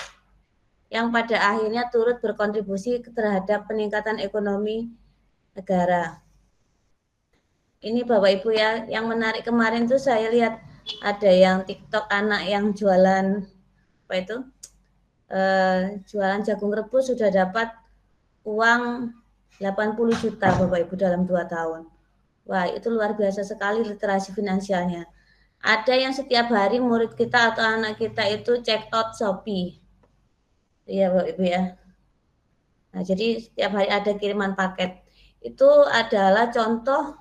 yang pada akhirnya turut berkontribusi terhadap peningkatan ekonomi negara. Ini Bapak Ibu ya, yang menarik kemarin tuh saya lihat ada yang TikTok anak yang jualan jualan jagung rebus sudah dapat uang 80 juta Bapak Ibu dalam 2 tahun. Wah, itu luar biasa sekali literasi finansialnya. Ada yang setiap hari murid kita atau anak kita itu check out Shopee. Iya Bapak Ibu ya. Nah, jadi setiap hari ada kiriman paket. Itu adalah contoh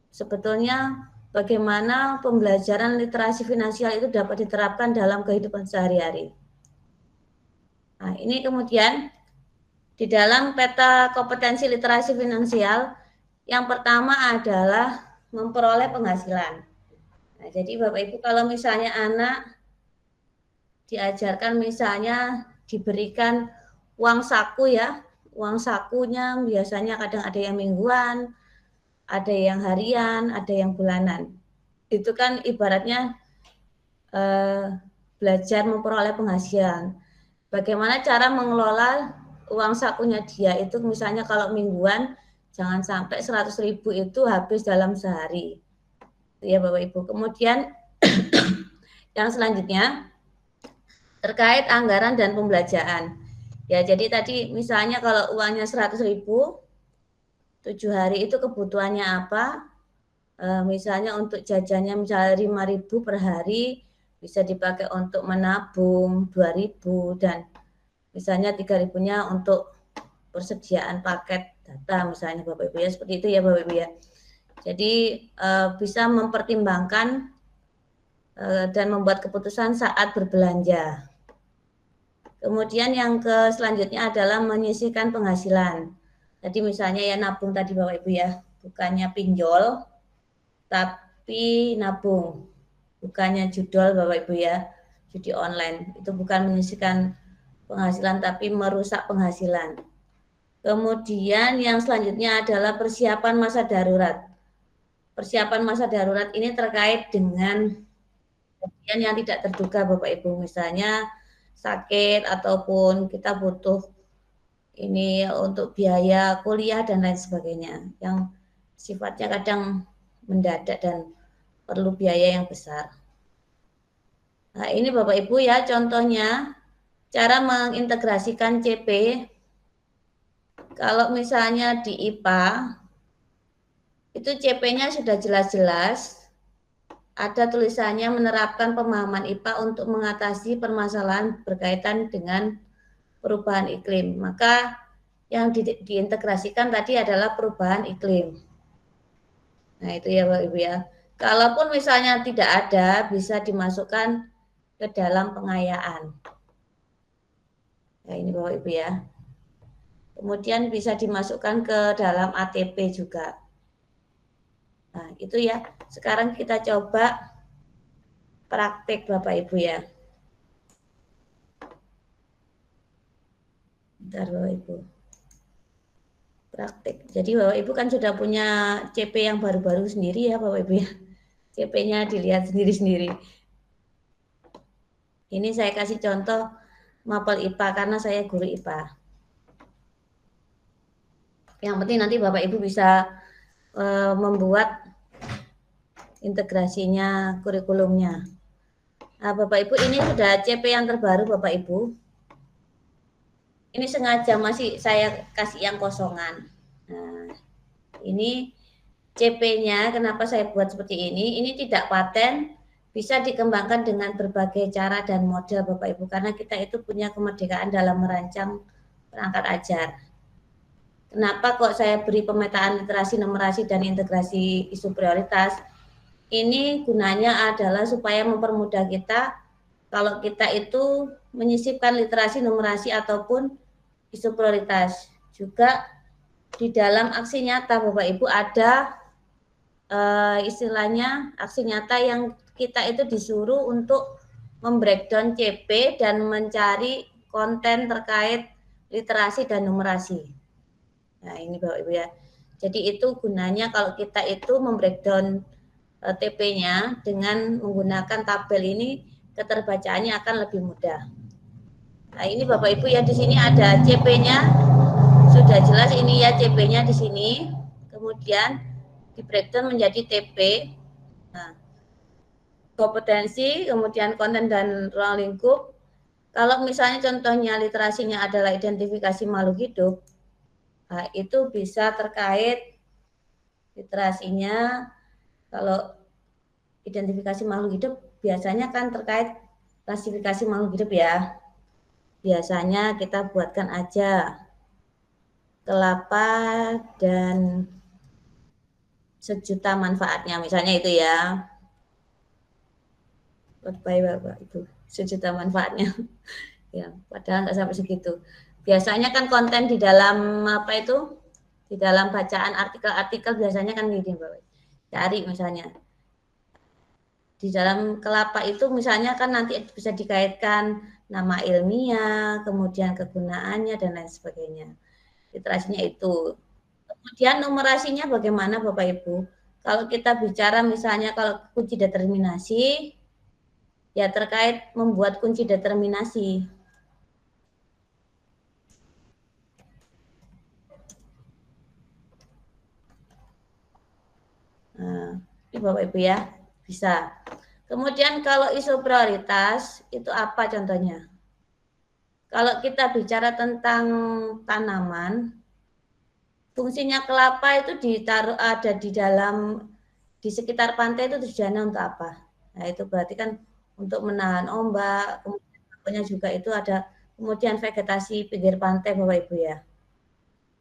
sebetulnya bagaimana pembelajaran literasi finansial itu dapat diterapkan dalam kehidupan sehari-hari. Nah, ini kemudian di dalam peta kompetensi literasi finansial, yang pertama adalah memperoleh penghasilan. Nah, jadi Bapak Ibu kalau misalnya anak diajarkan misalnya diberikan uang saku ya, uang sakunya biasanya kadang ada yang mingguan, ada yang harian, ada yang bulanan. Itu kan ibaratnya belajar memperoleh penghasilan. Bagaimana cara mengelola uang sakunya dia itu, misalnya kalau mingguan jangan sampai 100.000 itu habis dalam sehari. Ya Bapak Ibu. Kemudian yang selanjutnya terkait anggaran dan pembelanjaan. Ya, jadi tadi misalnya kalau uangnya 100.000, 7 hari itu kebutuhannya apa? Misalnya untuk jajannya misalnya 5.000 per hari, bisa dipakai untuk menabung 2.000 dan misalnya 3.000-nya untuk persediaan paket data misalnya Bapak Ibu ya, seperti itu ya Bapak Ibu ya. Jadi bisa mempertimbangkan dan membuat keputusan saat berbelanja. Kemudian yang selanjutnya adalah menyisihkan penghasilan. Jadi misalnya ya nabung tadi Bapak Ibu ya, bukannya pinjol, tapi nabung. Bukannya judol Bapak Ibu ya, judi online. Itu bukan menyisihkan penghasilan tapi merusak penghasilan. Kemudian yang selanjutnya adalah persiapan masa darurat. Persiapan masa darurat ini terkait dengan kejadian yang tidak terduga Bapak Ibu, misalnya sakit ataupun kita butuh ini untuk biaya kuliah dan lain sebagainya yang sifatnya kadang mendadak dan perlu biaya yang besar. Nah, ini Bapak Ibu ya contohnya cara mengintegrasikan CP. Kalau misalnya di IPA itu CP-nya sudah jelas-jelas ada tulisannya menerapkan pemahaman IPA untuk mengatasi permasalahan berkaitan dengan perubahan iklim. Maka yang diintegrasikan tadi adalah perubahan iklim. Nah, itu ya Bapak Ibu ya. Kalaupun misalnya tidak ada, bisa dimasukkan ke dalam pengayaan. Nah, ini Bapak Ibu ya. Kemudian bisa dimasukkan ke dalam ATP juga. Nah, itu ya. Sekarang kita coba praktek Bapak Ibu ya. Bentar Bapak Ibu. Praktek. Jadi Bapak Ibu kan sudah punya CP yang baru-baru sendiri ya Bapak Ibu ya. CP-nya dilihat sendiri-sendiri. Ini saya kasih contoh mapel IPA karena saya guru IPA. Yang penting nanti Bapak Ibu bisa membuat integrasinya, kurikulumnya. Nah, Bapak Ibu ini sudah CP yang terbaru Bapak Ibu. Ini sengaja masih saya kasih yang kosongan. Nah, ini CP-nya kenapa saya buat seperti ini? Ini tidak paten, bisa dikembangkan dengan berbagai cara dan model Bapak Ibu karena kita itu punya kemerdekaan dalam merancang perangkat ajar. Kenapa kok saya beri pemetaan literasi, numerasi dan integrasi isu prioritas? Ini gunanya adalah supaya mempermudah kita kalau kita itu menyisipkan literasi, numerasi ataupun isu prioritas. Juga di dalam aksi nyata Bapak Ibu ada istilahnya aksi nyata yang kita itu disuruh untuk membreakdown CP dan mencari konten terkait literasi dan numerasi. Nah, ini Bapak Ibu ya. Jadi itu gunanya kalau kita itu membreakdown TP-nya dengan menggunakan tabel ini, keterbacaannya akan lebih mudah. Nah, ini Bapak Ibu ya, di sini ada CP-nya. Sudah jelas ini ya CP-nya di sini. Kemudian di breakdown menjadi TP. Nah, kompetensi, kemudian konten dan ruang lingkup. Kalau misalnya contohnya literasinya adalah identifikasi makhluk hidup, nah, itu bisa terkait literasinya. Kalau identifikasi makhluk hidup biasanya kan terkait klasifikasi makhluk hidup ya. Biasanya kita buatkan aja kelapa dan sejuta manfaatnya, misalnya itu ya. Bapak itu sejuta manfaatnya. Ya, padahal nggak sampai segitu. Biasanya kan konten di dalam apa itu? Di dalam bacaan artikel-artikel biasanya kan gini, Bapak. Cari misalnya. Di dalam kelapa itu misalnya kan nanti bisa dikaitkan nama ilmiah, kemudian kegunaannya dan lain sebagainya. Literasinya itu. Kemudian numerasinya bagaimana Bapak Ibu? Kalau kita bicara misalnya kalau kunci determinasi, ya terkait membuat kunci determinasi. Nah, ini Bapak Ibu ya, bisa. Kemudian kalau isu prioritas, itu apa contohnya? Kalau kita bicara tentang tanaman, fungsinya kelapa itu ditaruh ada di dalam, di sekitar pantai itu tujuannya untuk apa? Nah, itu berarti kan untuk menahan ombak, kemudian juga itu ada kemudian vegetasi pinggir pantai Bapak Ibu ya.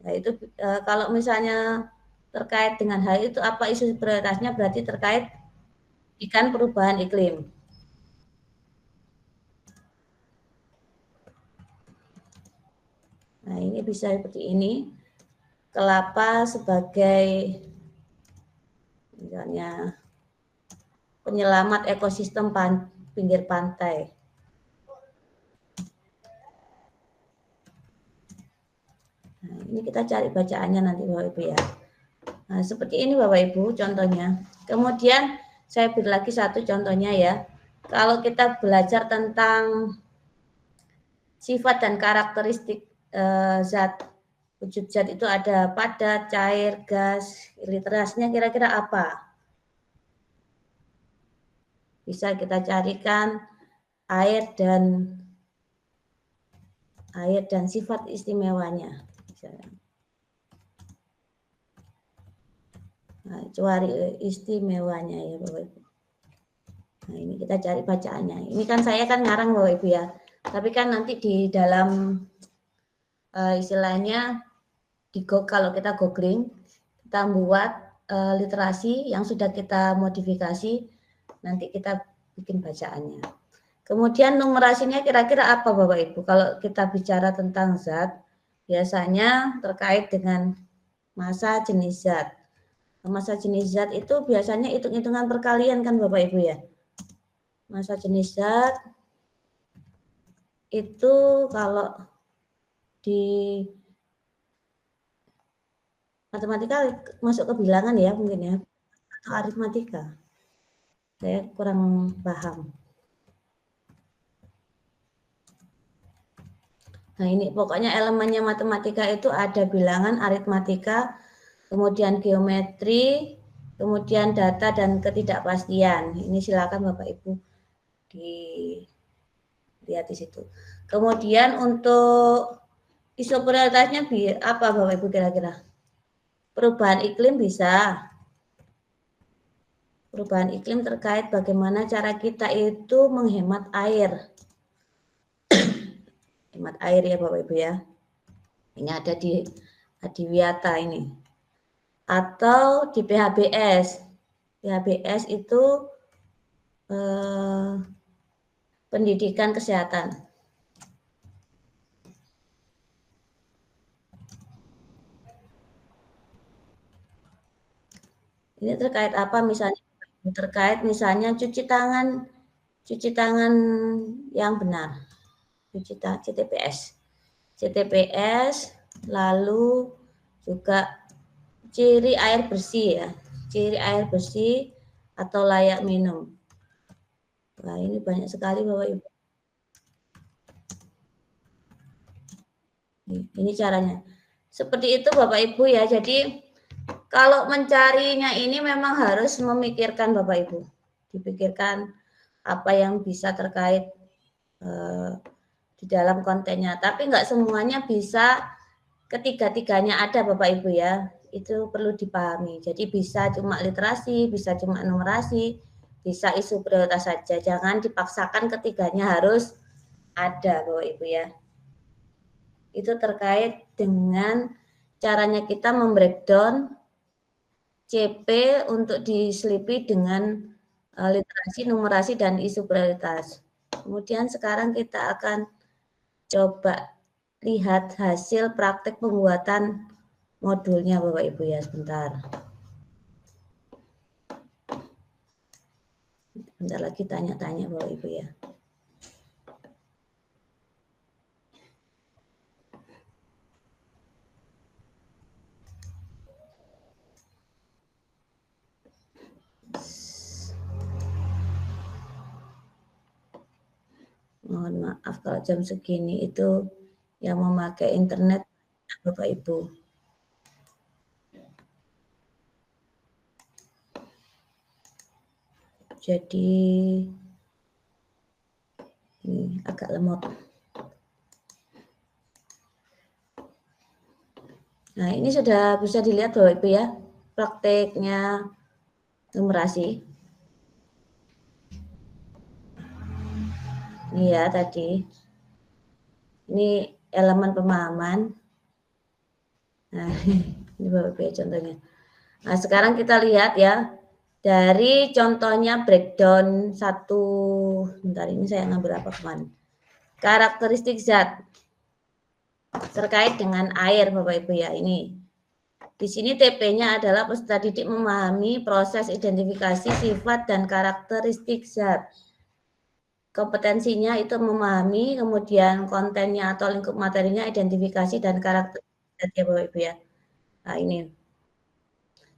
Nah, itu kalau misalnya terkait dengan hal itu apa isu prioritasnya berarti terkait ikan perubahan iklim. Nah, ini bisa seperti ini. Kelapa sebagai misalnya penyelamat ekosistem pinggir pantai. Nah, ini kita cari bacaannya nanti Bapak Ibu ya. Nah, seperti ini Bapak Ibu contohnya. Kemudian saya beri lagi satu contohnya ya. Kalau kita belajar tentang sifat dan karakteristik zat, wujud zat itu ada padat, cair, gas, literasinya kira-kira apa? Bisa kita carikan air dan sifat istimewanya. Nah, cari istimewanya ya Bapak Ibu. Nah, ini kita cari bacaannya. Ini kan saya kan ngarang Bapak Ibu ya. Tapi kan nanti di dalam istilahnya kalau kita googling, kita buat literasi yang sudah kita modifikasi, nanti kita bikin bacaannya. Kemudian numerasinya kira-kira apa Bapak Ibu? Kalau kita bicara tentang zat, biasanya terkait dengan massa jenis zat. Massa jenis zat itu biasanya hitung-hitungan perkalian kan Bapak Ibu ya. Massa jenis zat itu kalau di matematika masuk ke bilangan ya mungkin ya, atau aritmatika. Saya kurang paham. Nah ini pokoknya elemennya matematika itu ada bilangan, aritmatika, kemudian geometri, kemudian data dan ketidakpastian. Ini silakan Bapak Ibu dilihat di situ. Kemudian untuk isu prioritasnya apa Bapak Ibu kira-kira? Perubahan iklim bisa. Perubahan iklim terkait bagaimana cara kita itu menghemat air. Hemat air ya Bapak Ibu ya. Ini ada di Adiwiyata ini. Atau di PHBS. PHBS itu pendidikan kesehatan. Ini terkait apa misalnya? Terkait misalnya cuci tangan yang benar. CTPS, lalu juga ciri air bersih ya. Ciri air bersih atau layak minum. Wah, ini banyak sekali Bapak Ibu. Ini caranya. Seperti itu Bapak Ibu ya. Jadi kalau mencarinya ini memang harus memikirkan Bapak Ibu. Dipikirkan apa yang bisa terkait di dalam kontennya. Tapi nggak semuanya bisa ketiga-tiganya ada Bapak Ibu ya. Itu perlu dipahami. Jadi bisa cuma literasi, bisa cuma numerasi, bisa isu prioritas saja. Jangan dipaksakan ketiganya harus ada Bapak Ibu ya. Itu terkait dengan caranya kita membreakdown CP untuk diselipi dengan literasi, numerasi, dan isu prioritas. Kemudian sekarang kita akan coba lihat hasil praktek pembuatan modulnya Bapak Ibu ya, sebentar. Bentar lagi tanya-tanya Bapak Ibu ya. Mohon maaf kalau jam segini itu yang memakai internet Bapak Ibu. Jadi ini agak lemot. Nah, ini sudah bisa dilihat Bapak Ibu ya, prakteknya numerasi. Ini ya tadi. Ini elemen pemahaman. Nah, ini Bapak Ibu ya contohnya. Nah, sekarang kita lihat ya. Dari contohnya breakdown satu. Bentar, ini saya ngambil apa kemarin. Karakteristik zat. terkait dengan air Bapak Ibu ya. Ini di sini TP-nya adalah peserta didik memahami proses identifikasi sifat dan karakteristik zat. Kompetensinya itu memahami, kemudian kontennya atau lingkup materinya identifikasi dan karakteristik zat ya Bapak Ibu ya. Nah ini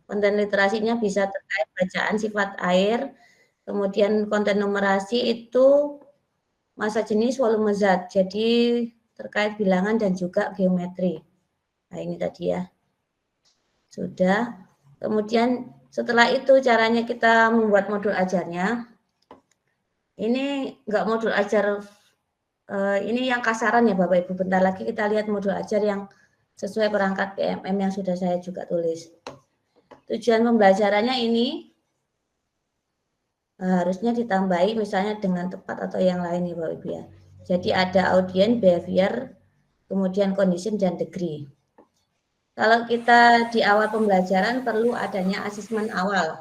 konten literasinya bisa terkait bacaan sifat air, kemudian konten numerasi itu massa jenis volume zat, jadi terkait bilangan dan juga geometri. Nah ini tadi ya. Sudah. Kemudian setelah itu caranya kita membuat modul ajarnya. Ini enggak modul ajar, ini yang kasaran ya Bapak Ibu. Bentar lagi kita lihat modul ajar yang sesuai perangkat PMM yang sudah saya juga tulis. Tujuan pembelajarannya ini harusnya ditambahi misalnya dengan tepat atau yang lain ya Bapak Ibu ya. Jadi ada audience, behavior, kemudian condition dan degree. Kalau kita di awal pembelajaran perlu adanya asesmen awal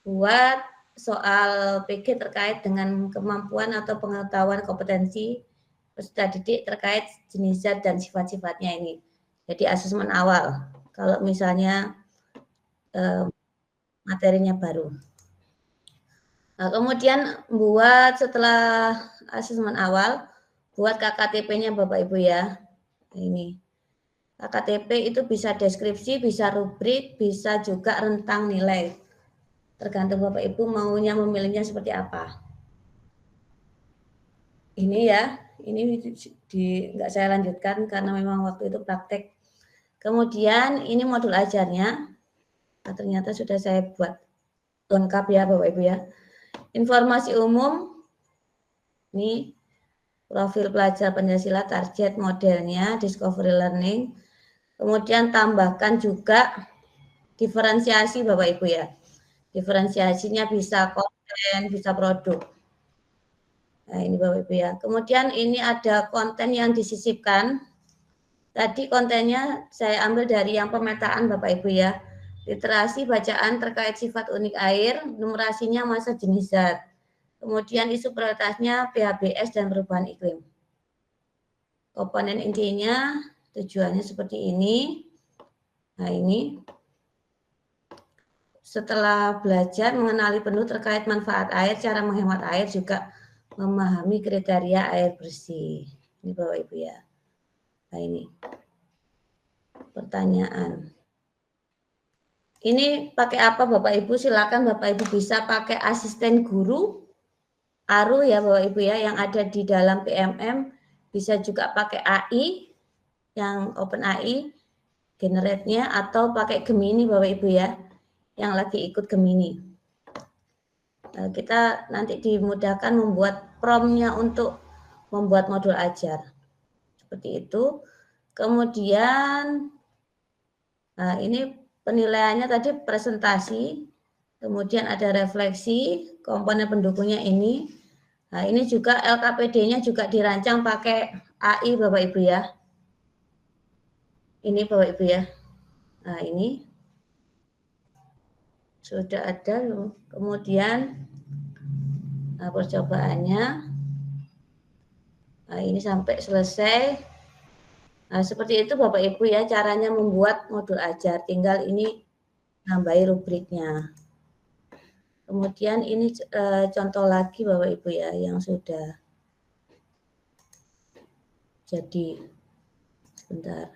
buat soal PG terkait dengan kemampuan atau pengetahuan kompetensi peserta didik terkait jenis zat dan sifat-sifatnya ini. Jadi asesmen awal. Kalau misalnya materinya baru. Nah, kemudian buat setelah asesmen awal, buat KKTP-nya Bapak Ibu ya. Ini. KKTP itu bisa deskripsi, bisa rubrik, bisa juga rentang nilai. Tergantung Bapak Ibu maunya memilihnya seperti apa. Ini ya, ini nggak saya lanjutkan karena memang waktu itu praktek. Kemudian ini modul ajarnya. Nah, ternyata sudah saya buat lengkap ya Bapak Ibu ya. Informasi umum, ini profil pelajar Pancasila, target modelnya, discovery learning. Kemudian tambahkan juga diferensiasi Bapak Ibu ya. Diferensiasinya bisa konten, bisa produk. Nah ini Bapak Ibu ya. Kemudian ini ada konten yang disisipkan. Tadi kontennya saya ambil dari yang pemetaan Bapak Ibu ya. Literasi bacaan terkait sifat unik air, numerasinya massa jenis zat. Kemudian isu prioritasnya PHBS dan perubahan iklim. Komponen intinya tujuannya seperti ini. Nah ini setelah belajar mengenali penuh terkait manfaat air, cara menghemat air, juga memahami kriteria air bersih. Ini Bapak Ibu ya. Nah ini pertanyaan. Ini pakai apa Bapak Ibu? Silakan Bapak Ibu bisa pakai asisten guru, ARU ya Bapak Ibu ya, yang ada di dalam PMM. Bisa juga pakai AI, yang OpenAI, generate-nya, atau pakai Gemini Bapak Ibu ya, yang lagi ikut Gemini. Nah, kita nanti dimudahkan membuat prompt-nya untuk membuat modul ajar. Seperti itu. Kemudian, nah ini penilaiannya tadi presentasi, kemudian ada refleksi, komponen pendukungnya ini. Nah ini juga LKPD-nya juga dirancang pakai AI Bapak Ibu ya. Ini Bapak Ibu ya. Nah ini sudah ada, kemudian nah, percobaannya. Nah ini sampai selesai. Nah seperti itu Bapak Ibu ya caranya membuat modul ajar. Tinggal ini nambahi rubriknya. Kemudian ini contoh lagi Bapak Ibu ya yang sudah jadi. Sebentar.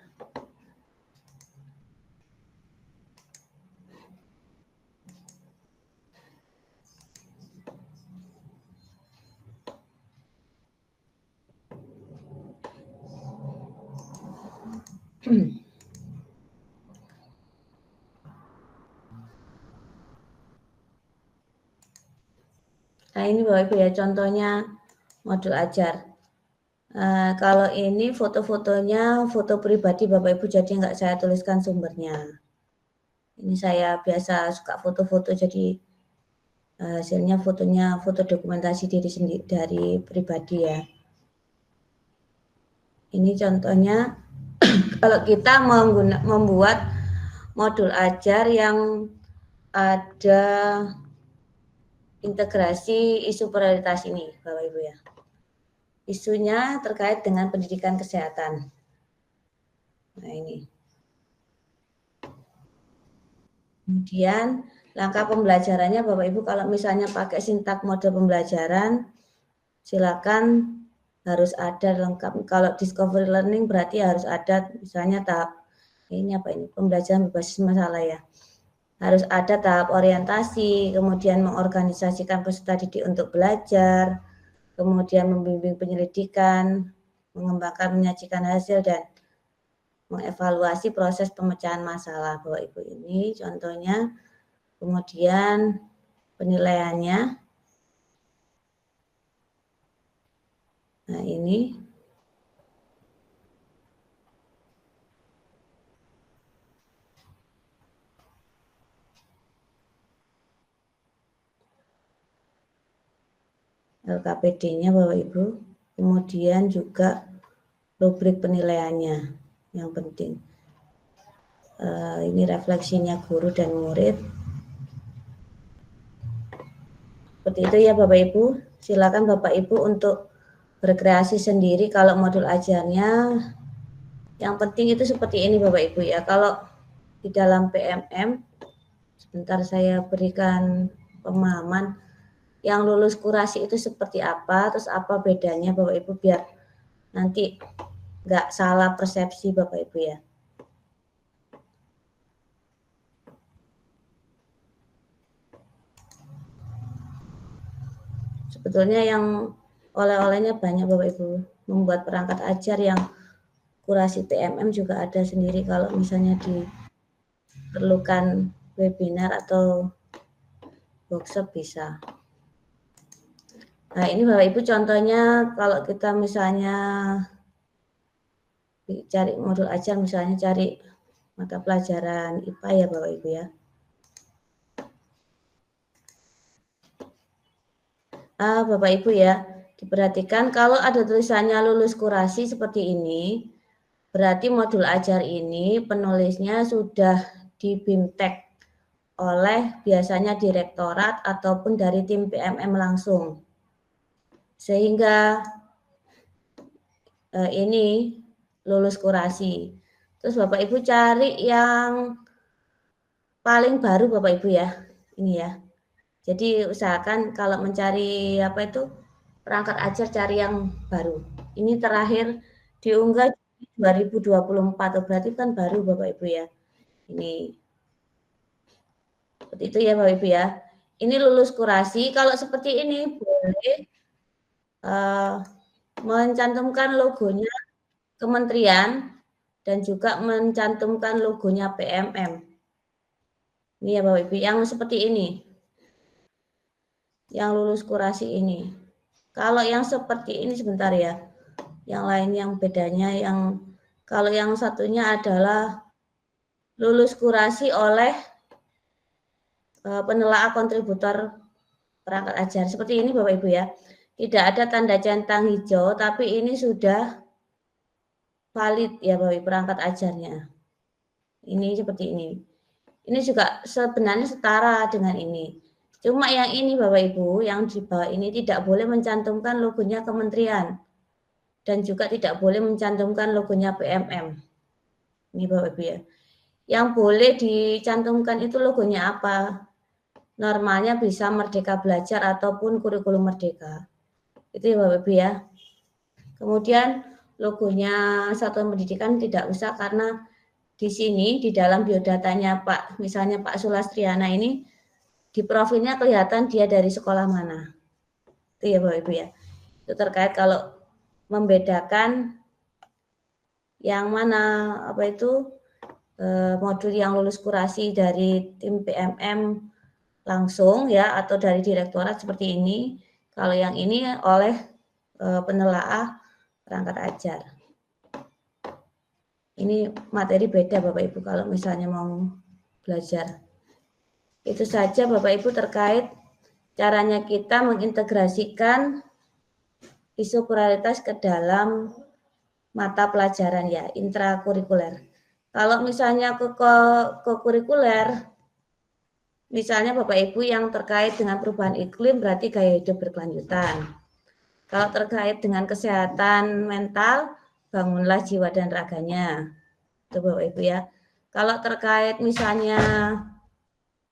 Nah ini Bapak Ibu ya contohnya modul ajar. Kalau ini foto-fotonya foto pribadi Bapak Ibu, jadi nggak saya tuliskan sumbernya. Ini saya biasa suka foto-foto, jadi hasilnya fotonya foto dokumentasi diri sendiri dari pribadi ya. Ini contohnya kalau kita membuat modul ajar yang ada integrasi isu prioritas ini Bapak Ibu ya. Isunya terkait dengan pendidikan kesehatan. Nah, ini. Kemudian langkah pembelajarannya Bapak Ibu, kalau misalnya pakai sintak mode pembelajaran, silakan harus ada lengkap. Kalau discovery learning berarti harus ada misalnya tahap ini apa ini, pembelajaran berbasis masalah ya. Harus ada tahap orientasi, kemudian mengorganisasikan peserta didik untuk belajar, kemudian membimbing penyelidikan, mengembangkan menyajikan hasil, dan mengevaluasi proses pemecahan masalah. Bapak Ibu, ini contohnya. Kemudian penilaiannya. Nah, ini. LKPD-nya Bapak Ibu. Kemudian juga rubrik penilaiannya yang penting. Ini refleksinya guru dan murid. Seperti itu ya Bapak Ibu. Silakan Bapak Ibu untuk berkreasi sendiri kalau modul ajarnya. Yang penting itu seperti ini Bapak Ibu ya. Kalau di dalam PMM, sebentar saya berikan pemahaman, yang lulus kurasi itu seperti apa, terus apa bedanya Bapak Ibu, biar nanti nggak salah persepsi Bapak Ibu ya. Sebetulnya yang oleh-olehnya banyak Bapak Ibu. Membuat perangkat ajar yang kurasi PMM juga ada sendiri kalau misalnya diperlukan webinar atau workshop bisa. Nah, ini Bapak Ibu contohnya kalau kita misalnya cari modul ajar, misalnya cari mata pelajaran IPA ya Bapak Ibu ya. Bapak Ibu ya, diperhatikan kalau ada tulisannya lulus kurasi seperti ini, berarti modul ajar ini penulisnya sudah di BIMTEK oleh biasanya direktorat ataupun dari tim PMM langsung. Sehingga ini lulus kurasi. Terus Bapak Ibu cari yang paling baru Bapak Ibu ya. Ini ya. Jadi usahakan kalau mencari apa itu perangkat ajar cari yang baru. Ini terakhir diunggah 2024, berarti kan baru Bapak Ibu ya. Ini seperti itu ya Bapak Ibu ya. Ini lulus kurasi. Kalau seperti ini boleh mencantumkan logonya kementerian dan juga mencantumkan logonya PMM. Ini ya Bapak Ibu, yang seperti ini. Yang lulus kurasi ini. Kalau yang seperti ini sebentar ya. Yang lain yang bedanya kalau yang satunya adalah lulus kurasi oleh penelaah kontributor perangkat ajar. Seperti ini Bapak Ibu ya. Tidak ada tanda centang hijau, tapi ini sudah valid ya Bapak Ibu perangkat ajarnya. Ini seperti ini. Ini juga sebenarnya setara dengan ini. Cuma yang ini Bapak Ibu, yang di bawah ini tidak boleh mencantumkan logonya kementerian. Dan juga tidak boleh mencantumkan logonya PMM. Ini Bapak Ibu ya. Yang boleh dicantumkan itu logonya apa? Normalnya bisa Merdeka Belajar ataupun kurikulum Merdeka. Itu ya Bapak Ibu ya. Kemudian logonya Satuan Pendidikan tidak usah, karena di sini di dalam biodatanya Pak, misalnya Pak Sulastriana ini di profilnya kelihatan dia dari sekolah mana. Itu ya Bapak Ibu ya. Itu terkait kalau membedakan yang mana apa itu modul yang lulus kurasi dari tim PMM langsung ya atau dari direktorat seperti ini. Kalau yang ini oleh penelaah perangkat ajar. Ini materi beda Bapak Ibu kalau misalnya mau belajar. Itu saja Bapak Ibu terkait caranya kita mengintegrasikan isu pluralitas ke dalam mata pelajaran ya, intrakurikuler. Kalau misalnya ke kurikuler, misalnya Bapak Ibu yang terkait dengan perubahan iklim berarti gaya hidup berkelanjutan. Kalau terkait dengan kesehatan mental, bangunlah jiwa dan raganya. Itu Bapak Ibu ya. Kalau terkait misalnya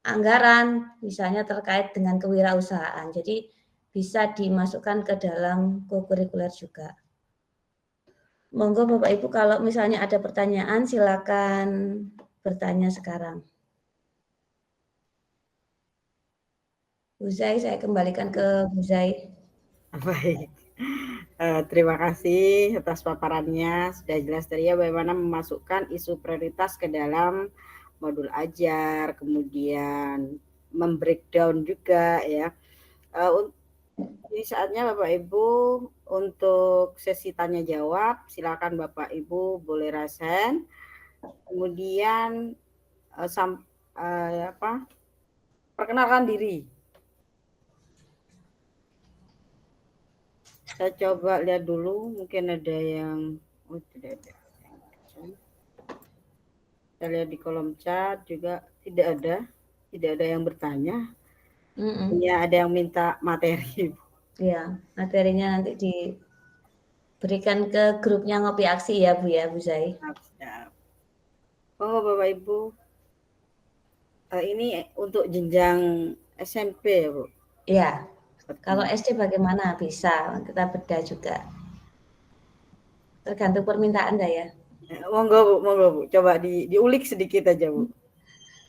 anggaran, misalnya terkait dengan kewirausahaan, jadi bisa dimasukkan ke dalam kokurikuler juga. Monggo Bapak Ibu kalau misalnya ada pertanyaan silakan bertanya sekarang. Bu Zai, saya kembalikan ke Bu Zai. Baik. Terima kasih atas paparannya. Sudah jelas tadi ya bagaimana memasukkan isu prioritas ke dalam modul ajar, kemudian membreakdown juga ya. Ini saatnya Bapak Ibu untuk sesi tanya jawab. Silakan Bapak Ibu boleh rasen. Kemudian perkenalkan diri. Saya coba lihat dulu, mungkin ada yang tidak ada. Saya lihat di kolom chat juga tidak ada yang bertanya. Hanya ada yang minta materi. Ya, materinya nanti diberikan ke grupnya Ngopi Aksi ya Bu Zai. Siap. Oh Bapak Ibu, ini untuk jenjang SMP ya Bu? Iya. Kalau SD bagaimana? Bisa, kita bedah juga. Tergantung permintaan dah ya. Monggo Bu, coba diulik sedikit aja Bu.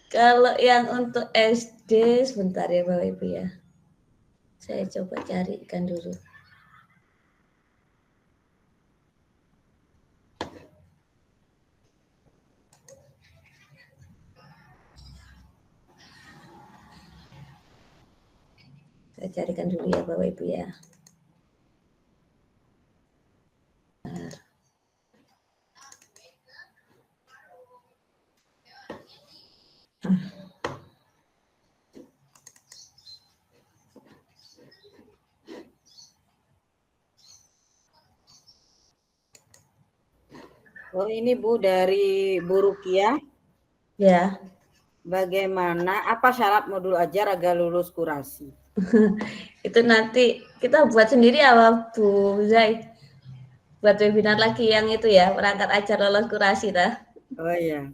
Kalau yang untuk SD, sebentar ya Bapak Ibu ya. Saya coba carikan dulu. Saya carikan dulu ya Bapak Ibu ya. Oh ini Bu dari Bu Rukia. Ya. Bagaimana, apa syarat modul ajar agar lulus kurasi? Itu nanti kita buat sendiri ya Bu Zai. Buat webinar lagi yang itu ya, perangkat ajar lolos kurasi dah. Oh iya.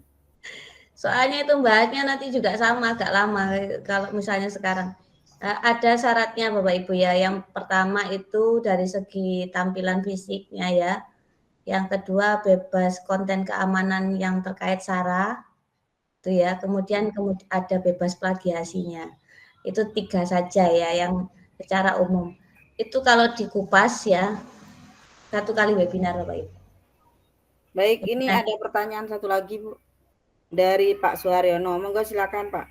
Soalnya itu bahasnya nanti juga sama, agak lama kalau misalnya sekarang. Ada syaratnya Bapak Ibu ya. Yang pertama itu dari segi tampilan fisiknya ya. Yang kedua bebas konten keamanan yang terkait SARA. Itu ya. Kemudian ada bebas plagiasinya. Itu 3 saja ya yang secara umum. Itu kalau dikupas ya 1 kali webinar Bapak Ibu. Baik, ini ada pertanyaan satu lagi Bu. Dari Pak Suharyono. Monggo silakan Pak.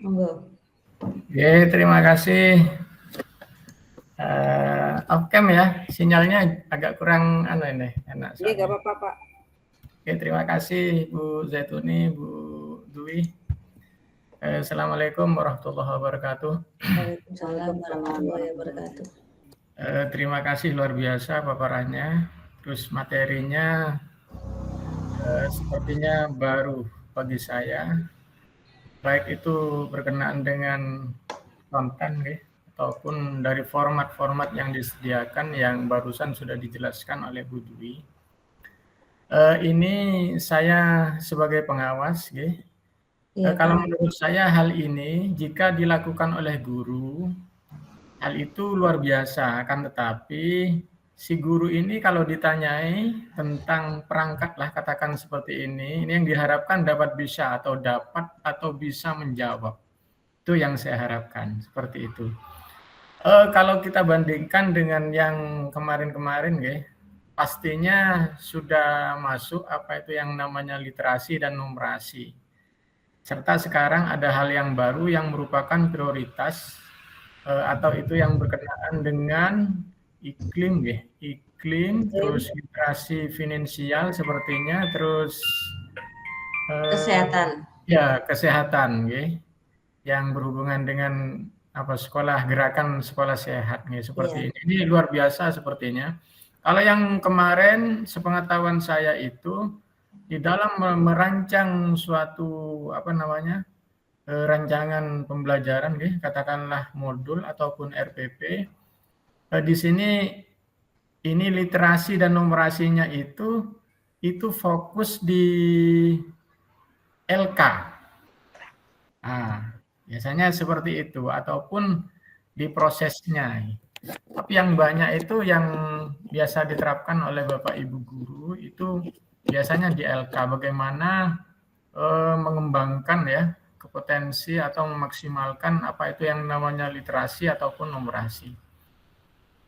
Monggo. Oke, terima kasih. Off-cam ya, sinyalnya agak kurang enak. Iya, nggak apa-apa Pak. Oke, terima kasih Bu Zaituni, Bu Dwi. Assalamualaikum warahmatullahi wabarakatuh. Waalaikumsalam warahmatullahi wabarakatuh. Terima kasih luar biasa paparannya. Terus materinya sepertinya baru bagi saya. Baik itu berkenaan dengan konten ataupun dari format-format yang disediakan yang barusan sudah dijelaskan oleh Bu Dwi. Ini saya sebagai pengawas, kalau menurut saya hal ini jika dilakukan oleh guru, hal itu luar biasa. Akan tetapi si guru ini kalau ditanyai tentang perangkat lah katakan seperti ini yang diharapkan dapat bisa atau bisa menjawab. Itu yang saya harapkan seperti itu. Kalau kita bandingkan dengan yang kemarin-kemarin, pastinya sudah masuk apa itu yang namanya literasi dan numerasi. Serta sekarang ada hal yang baru yang merupakan prioritas atau itu yang berkenaan dengan iklim, terus literasi finansial sepertinya, terus kesehatan. Ya, kesehatan, yang berhubungan dengan gerakan sekolah sehat seperti ini. Ini luar biasa sepertinya. Kalau yang kemarin sepengetahuan saya itu di dalam merancang suatu rancangan pembelajaran katakanlah modul ataupun RPP, di sini ini literasi dan numerasinya itu itu fokus di LK. Nah, biasanya seperti itu, ataupun di prosesnya. Tapi yang banyak itu yang biasa diterapkan oleh Bapak Ibu guru itu biasanya di LK, bagaimana mengembangkan ya kompetensi atau memaksimalkan apa itu yang namanya literasi ataupun numerasi.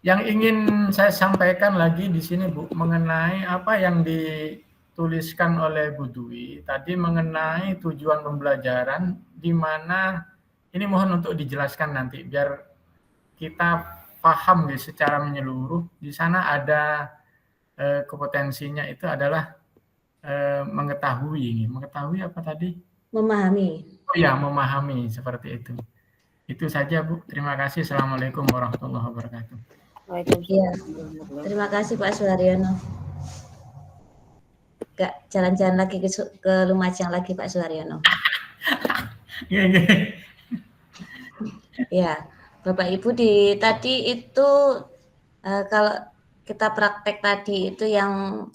Yang ingin saya sampaikan lagi di sini Bu, mengenai apa yang dituliskan oleh Bu Dwi tadi mengenai tujuan pembelajaran, di mana ini mohon untuk dijelaskan nanti biar kita paham secara menyeluruh. Di sana ada kompetensinya itu adalah mengetahui apa tadi? Memahami. Oh ya, memahami seperti itu. Itu saja Bu. Terima kasih. Assalamualaikum warahmatullahi wabarakatuh. Ya, terima kasih Pak Suharyono. Gak jalan-jalan lagi ke Lumajang lagi Pak Suharyono. Ya, Bapak Ibu tadi itu kalau kita praktek tadi itu yang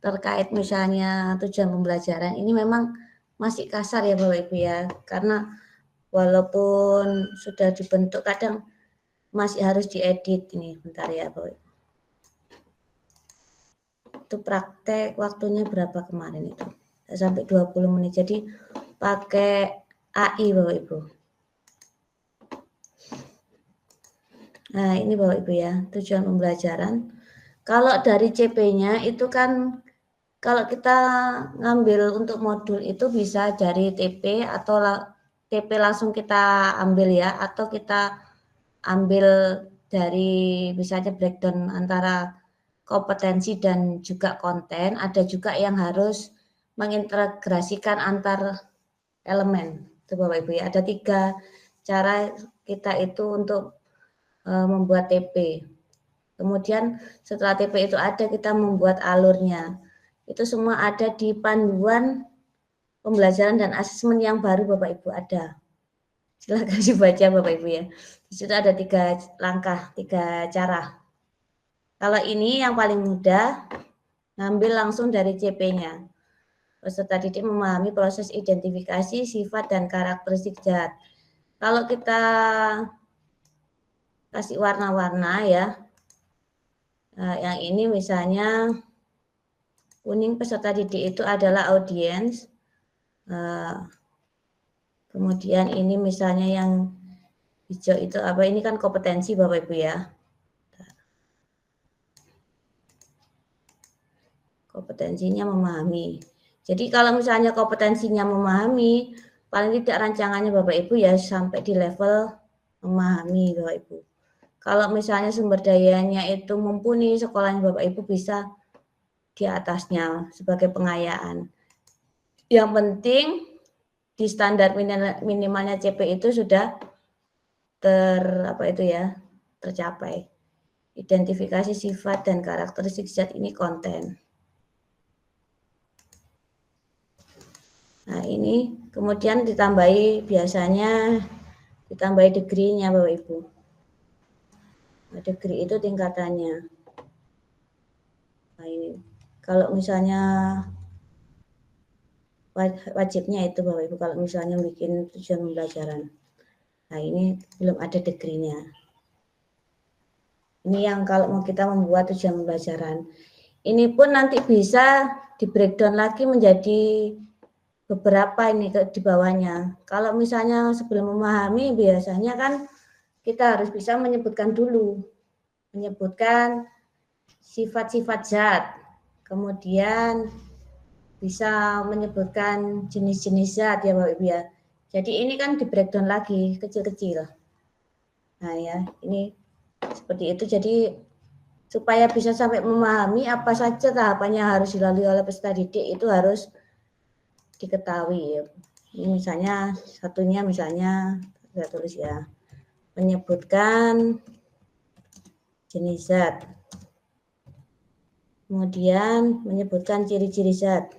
terkait misalnya tujuan pembelajaran ini memang masih kasar ya Bapak Ibu ya, karena walaupun sudah dibentuk kadang masih harus diedit ini. Bentar ya Bapak Ibu. Itu praktek waktunya berapa kemarin itu? Sampai 20 menit. Jadi pakai AI Bapak Ibu. Nah, ini Bapak Ibu ya, tujuan pembelajaran. Kalau dari CP-nya itu kan kalau kita ngambil untuk modul itu bisa dari TP atau TP langsung kita ambil ya, atau kita ambil dari misalnya breakdown antara kompetensi dan juga konten. Ada juga yang harus mengintegrasikan antar elemen. Itu Bapak Ibu ya, ada 3 cara kita itu untuk membuat TP. Kemudian setelah TP itu ada, kita membuat alurnya. Itu semua ada di panduan pembelajaran dan asesmen yang baru Bapak Ibu ada. Silakan dibaca Bapak Ibu ya. Di situ ada 3 langkah, 3 cara. Kalau ini yang paling mudah, ngambil langsung dari CP-nya. Peserta didik memahami proses identifikasi, sifat, dan karakteristik zat. Kalau kita kasih warna-warna ya, yang ini misalnya kuning peserta didik itu adalah audiens. Kemudian ini misalnya yang hijau itu apa? Ini kan kompetensi Bapak Ibu ya. Kompetensinya memahami. Jadi kalau misalnya kompetensinya memahami, paling tidak rancangannya Bapak Ibu ya sampai di level memahami Bapak Ibu. Kalau misalnya sumber dayanya itu mumpuni, sekolahnya Bapak Ibu bisa di atasnya sebagai pengayaan. Yang penting di standar minimalnya CP itu sudah tercapai. Identifikasi sifat dan karakteristik zat ini konten. Nah, ini kemudian biasanya ditambahi degree-nya Bapak Ibu. Nah, degree itu tingkatannya. Nah, ini kalau misalnya wajibnya itu Bapak Ibu kalau misalnya bikin tujuan pembelajaran. Nah, ini belum ada degree-nya. Ini yang kalau mau kita membuat tujuan pembelajaran. Ini pun nanti bisa di breakdown lagi menjadi beberapa ini di bawahnya. Kalau misalnya sebelum memahami biasanya kan kita harus bisa menyebutkan dulu. Menyebutkan sifat-sifat zat. Kemudian bisa menyebutkan jenis-jenis zat ya Bapak Ibu ya. Jadi ini kan di breakdown lagi kecil-kecil. Nah ya, ini seperti itu. Jadi supaya bisa sampai memahami apa saja tahapan yang harus dilalui oleh peserta didik itu harus diketahui. Ini misalnya satunya misalnya saya tulis ya, menyebutkan jenis zat. Kemudian menyebutkan ciri-ciri zat.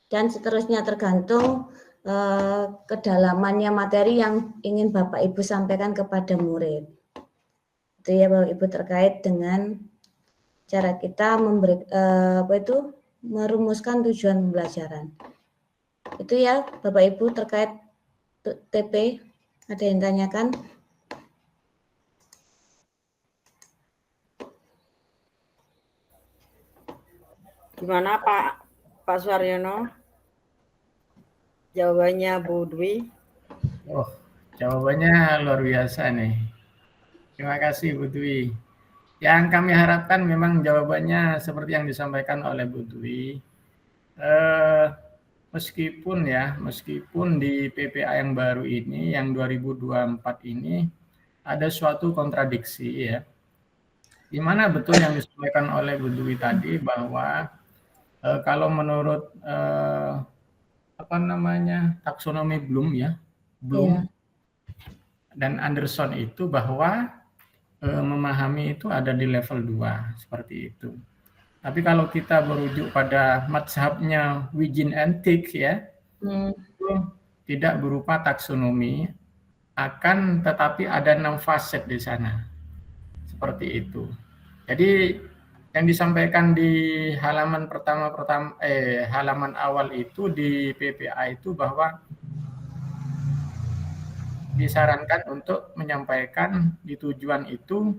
Dan seterusnya tergantung kedalamannya materi yang ingin Bapak Ibu sampaikan kepada murid. Itu ya Bapak Ibu terkait dengan cara kita merumuskan tujuan pembelajaran. Itu ya Bapak Ibu terkait TP. Ada yang tanyakan? Gimana Pak Suharyono? Jawabannya Bu Dwi. Oh, jawabannya luar biasa nih. Terima kasih Bu Dwi. Yang kami harapkan memang jawabannya seperti yang disampaikan oleh Bu Dwi. Meskipun di PPA yang baru ini, yang 2024 ini, ada suatu kontradiksi ya. Di mana betul yang disampaikan oleh Bu Dwi tadi bahwa kalau menurut taksonomi Bloom dan Anderson itu bahwa memahami itu ada di level 2 seperti itu. Tapi kalau kita merujuk pada mazhabnya Wijin Antik ya, itu tidak berupa taksonomi, tetapi ada 6 faset di sana. Seperti itu. Jadi yang disampaikan di halaman halaman awal itu di PPA itu bahwa disarankan untuk menyampaikan di tujuan itu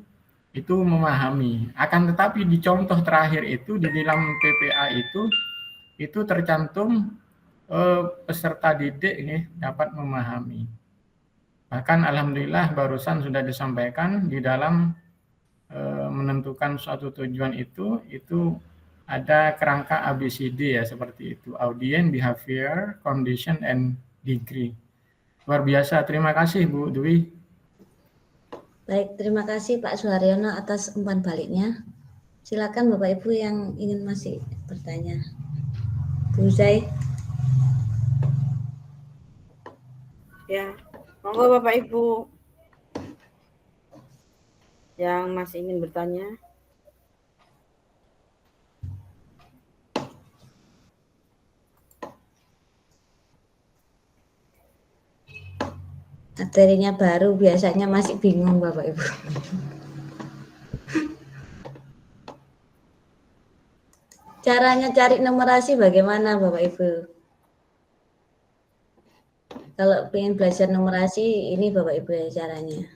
memahami. Akan tetapi di contoh terakhir itu di dalam PPA itu tercantum peserta didik ini dapat memahami. Bahkan alhamdulillah barusan sudah disampaikan di dalam menentukan suatu tujuan itu ada kerangka ABCD ya seperti itu. Audience, behavior, condition, and degree. Luar biasa. Terima kasih Bu Dwi. Baik, terima kasih Pak Suharyono atas umpan baliknya. Silakan Bapak Ibu yang ingin masih bertanya. Bu Zai. Ya, monggo Bapak Ibu yang masih ingin bertanya. Materinya baru, biasanya masih bingung Bapak Ibu. Caranya cari numerasi bagaimana Bapak Ibu? Kalau ingin belajar numerasi, ini Bapak Ibu ya caranya.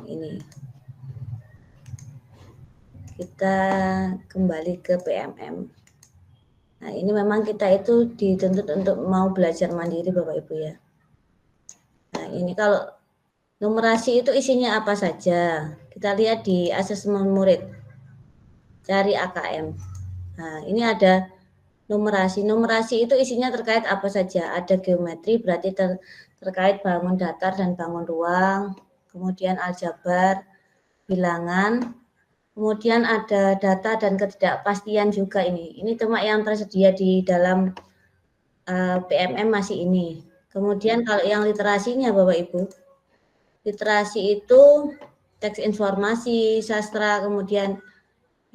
Ini. Kita kembali ke PMM. Nah, ini memang kita itu dituntut untuk mau belajar mandiri Bapak Ibu ya. Nah, ini kalau numerasi itu isinya apa saja? Kita lihat di asesmen murid. Cari AKM. Nah, ini ada numerasi. Numerasi itu isinya terkait apa saja? Ada geometri, berarti terkait bangun datar dan bangun ruang. Kemudian aljabar, bilangan. Kemudian ada data dan ketidakpastian juga ini. Ini cuma yang tersedia di dalam PMM masih ini. Kemudian kalau yang literasinya Bapak Ibu, literasi itu teks informasi, sastra, kemudian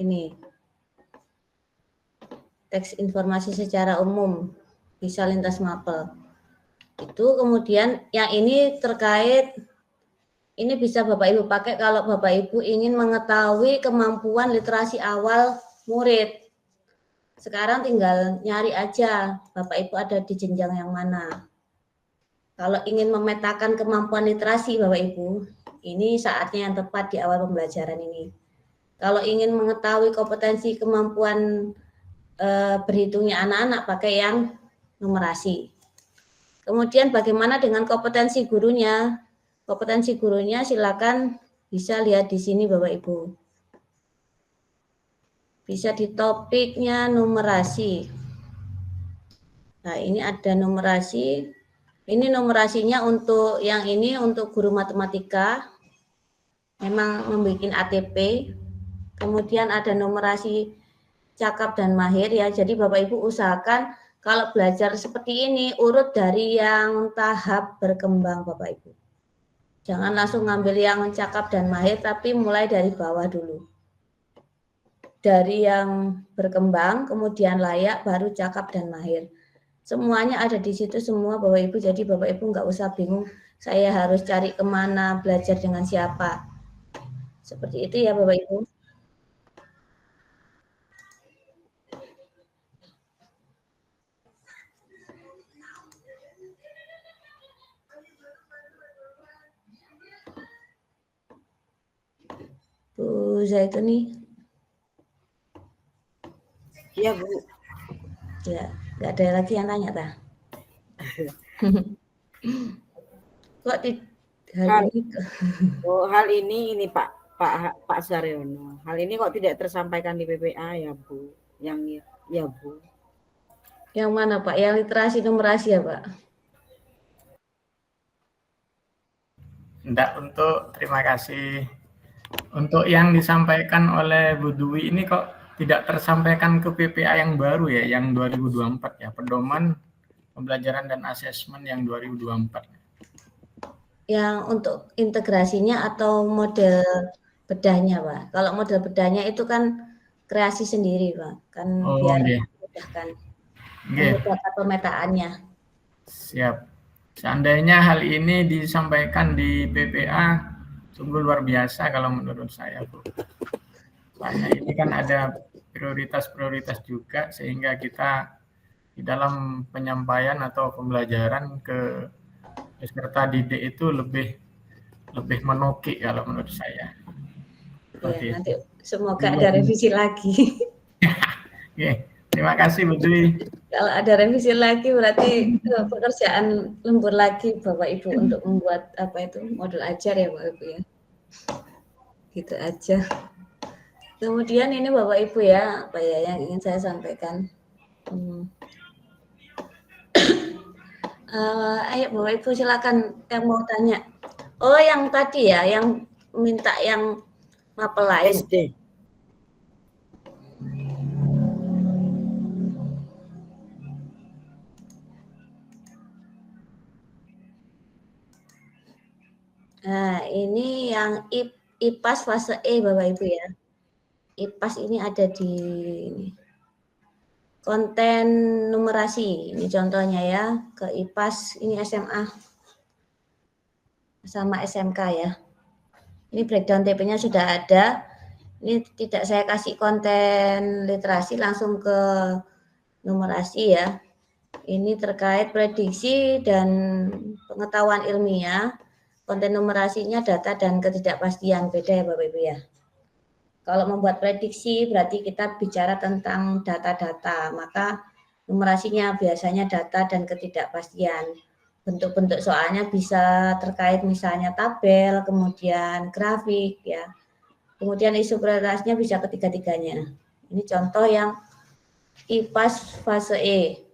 ini teks informasi secara umum, bisa lintas mapel. Itu kemudian yang ini terkait, ini bisa Bapak Ibu pakai kalau Bapak Ibu ingin mengetahui kemampuan literasi awal murid. Sekarang tinggal nyari aja Bapak Ibu ada di jenjang yang mana. Kalau ingin memetakan kemampuan literasi Bapak Ibu, ini saatnya yang tepat di awal pembelajaran ini. Kalau ingin mengetahui kompetensi kemampuan berhitungnya anak-anak, pakai yang numerasi. Kemudian bagaimana dengan kompetensi gurunya? Kompetensi gurunya silakan bisa lihat di sini Bapak Ibu. Bisa di topiknya numerasi. Nah, ini ada numerasi. Ini numerasinya untuk yang ini untuk guru matematika. Memang membuat ATP. Kemudian ada numerasi cakap dan mahir ya. Jadi Bapak Ibu usahakan kalau belajar seperti ini urut dari yang tahap berkembang Bapak Ibu. Jangan langsung ngambil yang cakap dan mahir, tapi mulai dari bawah dulu. Dari yang berkembang, kemudian layak, baru cakap dan mahir. semuanya ada di situ semua Bapak Ibu, jadi Bapak Ibu nggak usah bingung saya harus cari kemana, belajar dengan siapa. Seperti itu ya Bapak Ibu. Bu Zaituni. Iya Bu. Ya, nggak ada lagi yang tanya ta? Kok hal ini Pak Saryono. Hal ini kok tidak tersampaikan di PPA ya Bu? Yang ya Bu. Yang mana Pak? Yang literasi numerasi ya Pak? Enggak, terima kasih. Untuk yang disampaikan oleh Bu Dwi ini kok tidak tersampaikan ke PPA yang baru ya, yang 2024 ya, pedoman pembelajaran dan asesmen yang 2024. Yang untuk integrasinya atau model bedahnya Pak? Kalau model bedahnya itu kan kreasi sendiri Pak, kan biar memudahkan pemetaannya. Siap. Seandainya hal ini disampaikan di PPA, sungguh luar biasa kalau menurut saya, Bu. Karena ini kan ada prioritas-prioritas juga, sehingga kita di dalam penyampaian atau pembelajaran ke peserta didik itu lebih menokik kalau menurut saya. Ya, nanti semoga ada revisi lagi. Oke, terima kasih Bu Dwi. Kalau ada revisi lagi berarti pekerjaan lembur lagi Bapak Ibu untuk membuat modul ajar ya Bapak Ibu ya. Gitu aja. Kemudian ini Bapak Ibu ya, apa ya yang ingin saya sampaikan. Ayo Bapak Ibu silakan yang mau tanya. Oh yang tadi ya, yang minta yang mapel lain. SD. Nah, ini yang IPAS fase E Bapak Ibu ya. IPAS ini ada di konten numerasi. Ini contohnya ya, ke IPAS ini SMA sama SMK ya. Ini breakdown TP-nya sudah ada. Ini tidak saya kasih konten literasi, langsung ke numerasi ya. Ini terkait prediksi dan pengetahuan ilmiah. Konten numerasinya data dan ketidakpastian, beda ya Bapak Ibu ya. Kalau membuat prediksi berarti kita bicara tentang data-data, maka numerasinya biasanya data dan ketidakpastian. Bentuk-bentuk soalnya bisa terkait misalnya tabel, kemudian grafik ya. Kemudian isu prioritasnya bisa ketiga-tiganya. Ini contoh yang IPAS fase E.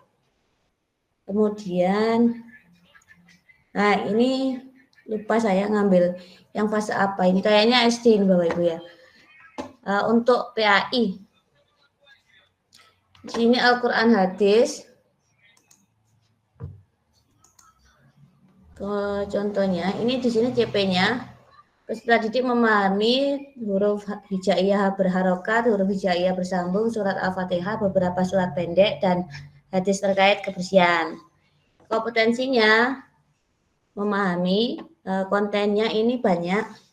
Kemudian, nah ini lupa saya ngambil yang fase apa ini, kayaknya SD ini Bapak Ibu ya. Untuk PAI, di sini Al-Quran hadis. Contohnya, ini di sini CP-nya. Peserta didik memahami huruf hijaiyah berharokat, huruf hijaiyah bersambung, surat Al-Fatihah, beberapa surat pendek, dan hadis terkait kebersihan. Kompetensinya memahami kontennya ini banyak.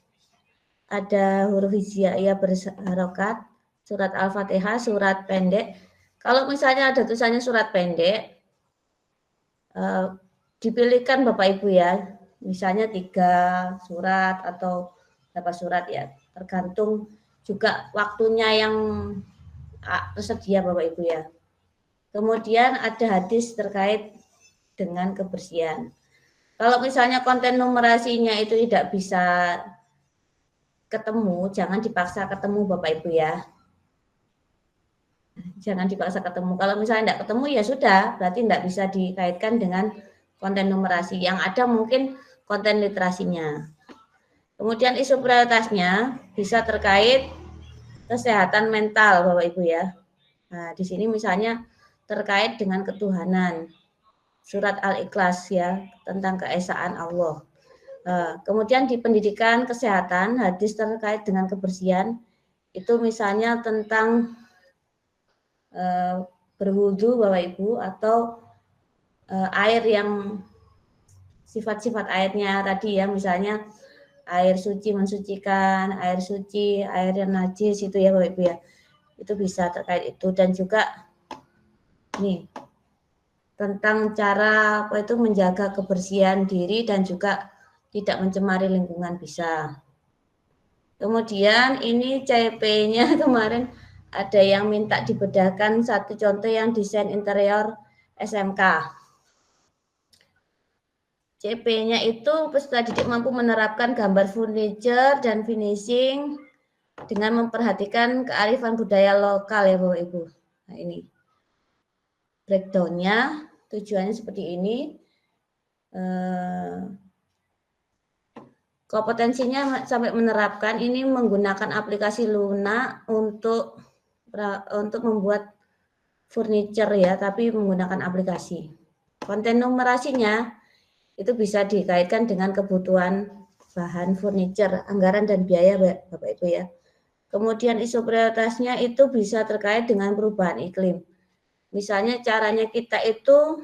Ada huruf hijaiyah berharokat, surat Al-Fatihah, surat pendek. Kalau misalnya ada tulisannya surat pendek, dipilihkan Bapak Ibu ya. Misalnya 3 surat atau berapa surat ya, tergantung juga waktunya yang tersedia Bapak Ibu ya. Kemudian ada hadis terkait dengan kebersihan. Kalau misalnya konten numerasinya itu tidak bisa ketemu, jangan dipaksa ketemu Bapak Ibu ya. Jangan dipaksa ketemu. Kalau misalnya tidak ketemu ya sudah, berarti tidak bisa dikaitkan dengan konten numerasi. Yang ada mungkin konten literasinya. Kemudian isu prioritasnya bisa terkait kesehatan mental Bapak Ibu ya. Nah, di sini misalnya terkait dengan ketuhanan. Surat Al-Ikhlas ya, tentang keesaan Allah. Kemudian di pendidikan kesehatan, hadis terkait dengan kebersihan, itu misalnya tentang berwudu Bapak Ibu, atau air yang sifat-sifat airnya tadi ya, misalnya air suci mensucikan, air suci, air yang najis itu ya Bapak Ibu ya. Itu bisa terkait itu, dan juga nih tentang cara apa itu menjaga kebersihan diri dan juga tidak mencemari lingkungan bisa. Kemudian ini CP-nya kemarin ada yang minta dibedakan satu contoh yang desain interior SMK. CP-nya itu peserta didik mampu menerapkan gambar furniture dan finishing dengan memperhatikan kearifan budaya lokal ya Bapak Ibu. Nah ini breakdown-nya, tujuannya seperti ini. Kompetensinya sampai menerapkan ini menggunakan aplikasi Luna untuk membuat furniture ya, tapi menggunakan aplikasi. Konten numerasinya itu bisa dikaitkan dengan kebutuhan bahan furniture, anggaran dan biaya Bapak Ibu ya. Kemudian isu prioritasnya itu bisa terkait dengan perubahan iklim. Misalnya caranya kita itu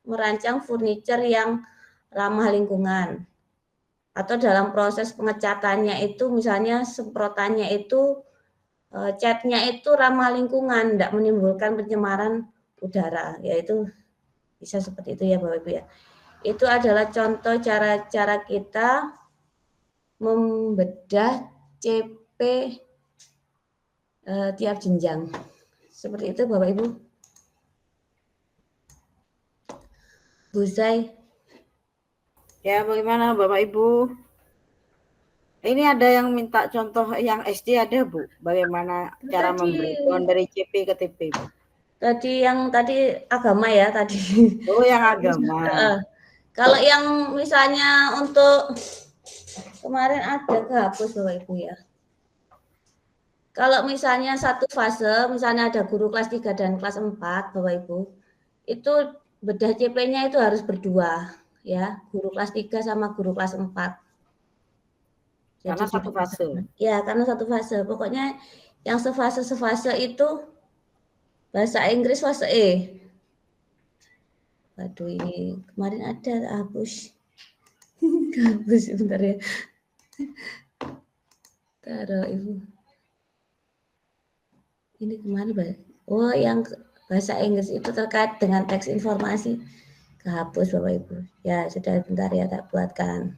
merancang furniture yang ramah lingkungan. Atau dalam proses pengecatannya itu misalnya semprotannya itu catnya itu ramah lingkungan, tidak menimbulkan pencemaran udara, yaitu bisa seperti itu ya Bapak Ibu ya. Itu adalah contoh cara-cara kita membedah CP tiap jenjang. Seperti itu Bapak Ibu. Bu Zai. Ya, bagaimana Bapak Ibu? Ini ada yang minta contoh yang SD ada Bu, bagaimana cara membreakdown dari CP ke TP Bu? Tadi agama ya tadi. Oh, yang agama. Kalau yang misalnya untuk kemarin ada kehapus Bapak Ibu ya. Kalau misalnya satu fase, misalnya ada guru kelas 3 dan kelas 4 Bapak Ibu, itu bedah CP-nya itu harus berdua ya, guru kelas 3 sama guru kelas 4. Jadi karena satu fase. Ya, karena satu fase. Pokoknya yang sefase itu bahasa Inggris fase E. Waduh, ini kemarin ada hapus. Hapus sebentar ya. Taruh Ibu. Ini kemarin oh yang bahasa Inggris itu terkait dengan teks informasi. Kehapus Bapak Ibu. Ya, sudah bentar ya tak buatkan.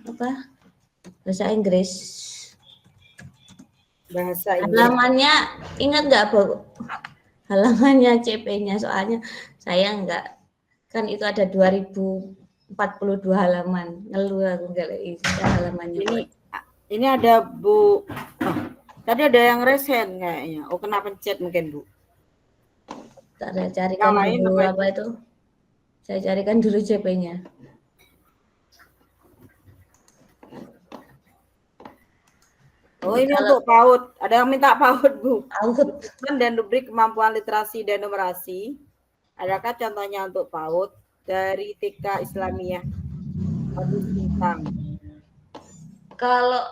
Apa? Bahasa Inggris. Bahasa Inggris. Halamannya ingat nggak Bu? Halamannya CP-nya soalnya saya nggak, kan itu ada 2042 halaman, ngeluh aku nggak lihat halamannya. Ini ada Bu, tadi ada yang resen kayaknya. Oh, kena pencet mungkin Bu. Saya carikan dulu apa itu? Saya carikan dulu CP-nya. Oh, ini untuk PAUD. Ada yang minta PAUD Bu. PAUD. Dan rubrik kemampuan literasi dan numerasi. Adakah contohnya untuk PAUD dari TK Islamiyah? Kalau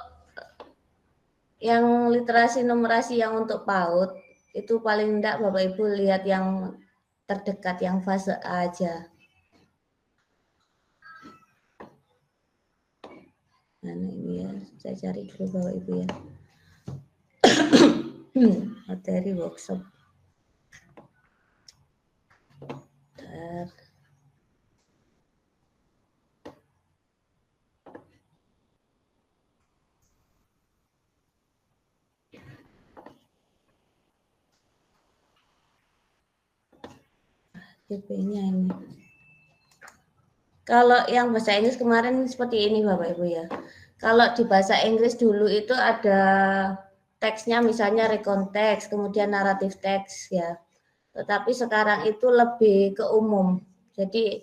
yang literasi numerasi yang untuk PAUD itu paling enggak Bapak Ibu lihat yang terdekat yang fase A aja. Nah ini ya, saya cari dulu Bapak Ibu ya. Materi workshop. Bentar. CP-nya ini. Kalau yang bahasa Inggris kemarin seperti ini Bapak Ibu ya. Kalau di bahasa Inggris dulu itu ada teksnya misalnya recon text, kemudian naratif text ya. tetapi sekarang itu lebih ke umum. Jadi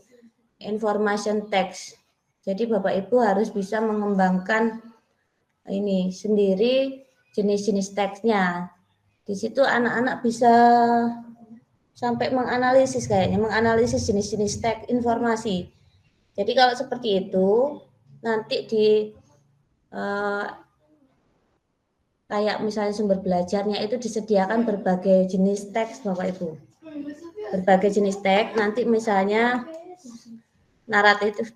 information text. Jadi Bapak Ibu harus bisa mengembangkan ini sendiri jenis-jenis teksnya. Di situ anak-anak bisa sampai menganalisis kayaknya, menganalisis jenis-jenis teks informasi. Jadi kalau seperti itu nanti di kayak misalnya sumber belajarnya itu disediakan berbagai jenis teks Bapak Ibu. Berbagai jenis teks, nanti misalnya naratif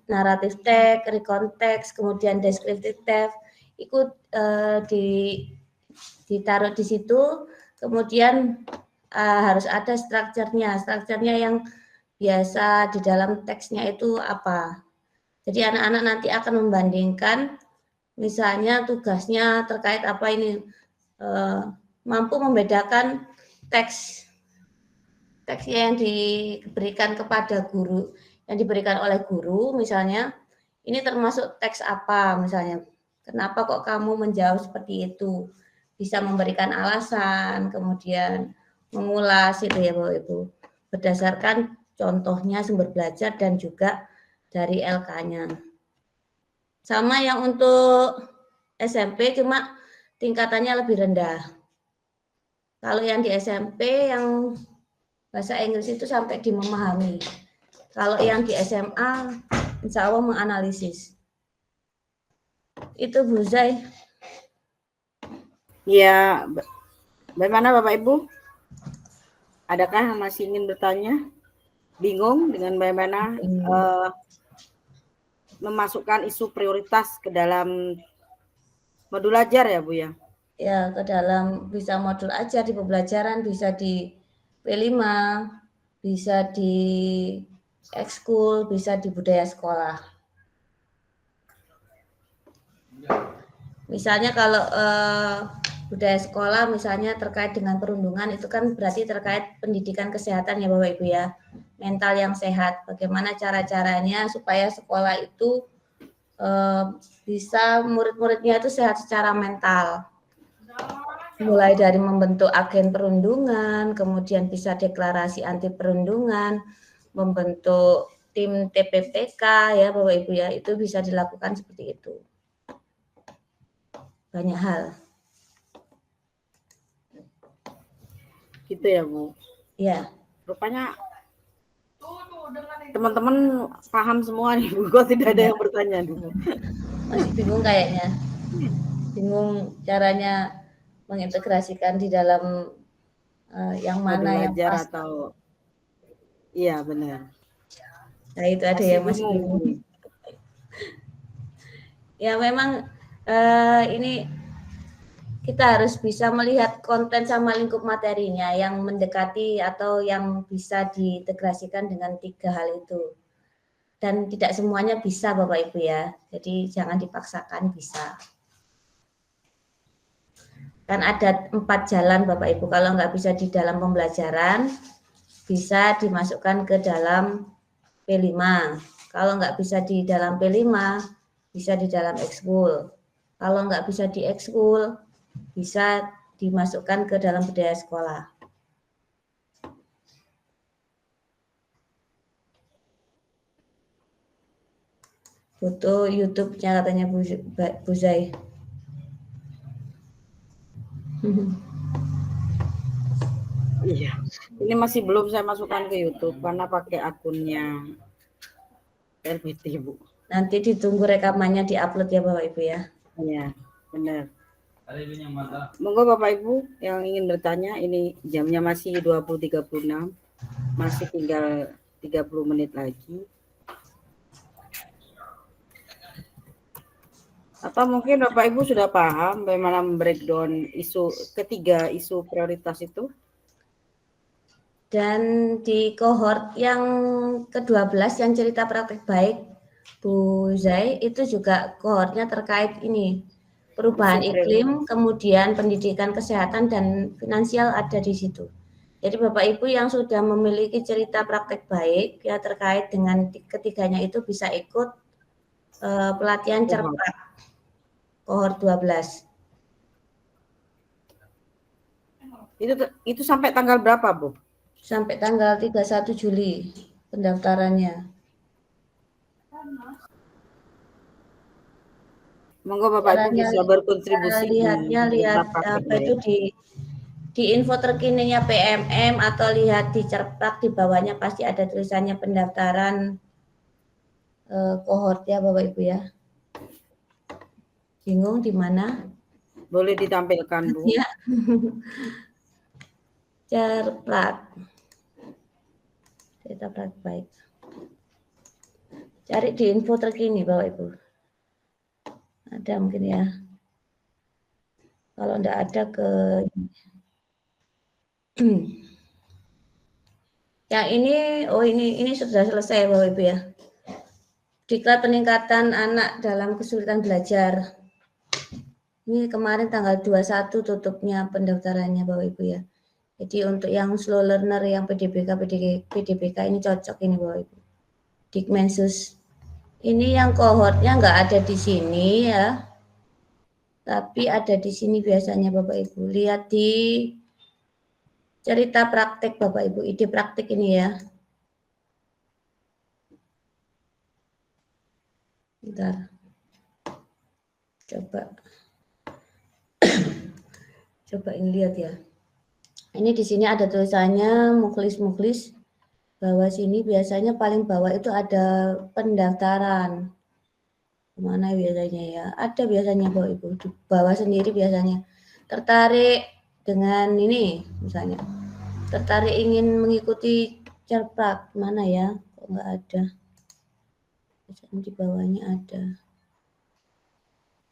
teks, recon teks, kemudian descriptive teks, ikut ditaruh di situ, kemudian harus ada strukturnya yang biasa di dalam teksnya itu apa. Jadi anak-anak nanti akan membandingkan, misalnya tugasnya terkait apa ini, mampu membedakan teksnya yang diberikan kepada guru, yang diberikan oleh guru, misalnya ini termasuk teks apa, misalnya kenapa kok kamu menjawab seperti itu, bisa memberikan alasan, kemudian mengulas itu ya Bapak Ibu, berdasarkan contohnya sumber belajar dan juga dari LK-nya. Sama yang untuk SMP cuma tingkatannya lebih rendah. Kalau yang di SMP yang bahasa Inggris itu sampai di memahami. Kalau yang di SMA insya Allah menganalisis. Itu Bu Zai. Ya, bagaimana Bapak Ibu? Adakah yang masih ingin bertanya? Bingung dengan bagaimana memasukkan isu prioritas ke dalam modul ajar ya Bu ya? Ya, ke dalam bisa modul ajar di pembelajaran, bisa di P5, bisa di ekskul, bisa di budaya sekolah. Misalnya kalau budaya sekolah misalnya terkait dengan perundungan, itu kan berarti terkait pendidikan kesehatan ya Bapak Ibu ya, mental yang sehat, bagaimana cara-caranya supaya sekolah itu bisa murid-muridnya itu sehat secara mental, mulai dari membentuk agen perundungan, kemudian bisa deklarasi anti perundungan, membentuk tim TPPK ya Bapak Ibu ya, itu bisa dilakukan seperti itu. Banyak hal. Gitu ya Bu? Ya. Rupanya teman-teman paham semua nih Bu, kok tidak ada yang bertanya Bu. Masih bingung kayaknya. Bingung caranya mengintegrasikan di dalam yang mana yang pas. Atau iya benar. Nah itu ada yang masih bingung. Ya memang ini kita harus bisa melihat konten sama lingkup materinya yang mendekati atau yang bisa diintegrasikan dengan 3 hal itu. Dan tidak semuanya bisa Bapak Ibu ya. Jadi jangan dipaksakan bisa. Kan ada 4 jalan Bapak Ibu. Kalau nggak bisa di dalam pembelajaran, bisa dimasukkan ke dalam P5. Kalau nggak bisa di dalam P5, bisa di dalam ekskul. Kalau nggak bisa di ekskul, bisa dimasukkan ke dalam budaya sekolah. Foto YouTube-nya katanya Bu Zai. Iya, ini masih belum saya masukkan ke YouTube karena pakai akunnya LPT Bu. Nanti ditunggu rekamannya diupload ya Bapak Ibu ya. Iya, benar. Monggo Bapak Ibu yang ingin bertanya, ini jamnya masih 20.36, masih tinggal 30 menit lagi. Atau mungkin Bapak Ibu sudah paham bagaimana breakdown ketiga isu prioritas itu? Dan di kohort yang ke-12 yang cerita praktek baik Bu Zai, itu juga kohortnya terkait ini, perubahan iklim, kemudian pendidikan kesehatan dan finansial ada di situ. Jadi Bapak Ibu yang sudah memiliki cerita praktek baik ya terkait dengan ketiganya itu bisa ikut pelatihan cermat kohort 12. Itu sampai tanggal berapa Bu? sampai tanggal 31 Juli pendaftarannya. Monggo Bapak Ibu bisa berkontribusi lihat apa itu di info terkininya PMM atau lihat di cerpak di bawahnya pasti ada tulisannya pendaftaran kohort ya Bapak Ibu ya. Bingung di mana? Boleh ditampilkan Bu. Ya. Cerpak. Data praktik baik. Cari di info terkini Bapak Ibu. Ada mungkin ya. Kalau enggak ada ke yang ini sudah selesai Bapak Ibu ya. Diklat peningkatan anak dalam kesulitan belajar. Ini kemarin tanggal 21 tutupnya pendaftarannya Bapak Ibu ya. Jadi untuk yang slow learner yang PDBK ini cocok ini Bapak Ibu. Dikmensus. Ini yang kohortnya enggak ada di sini ya. Tapi ada di sini biasanya Bapak Ibu. Lihat di cerita praktek Bapak Ibu, ide praktek ini ya. Bentar. Coba ini lihat ya. Ini di sini ada tulisannya muklis bahwa sini biasanya paling bawah itu ada pendaftaran. Mana biasanya ya? Ada biasanya Bapak Ibu di bawah sendiri biasanya. Tertarik dengan ini misalnya. Tertarik ingin mengikuti cerpak mana ya? Kok enggak ada? Biasanya di bawahnya ada.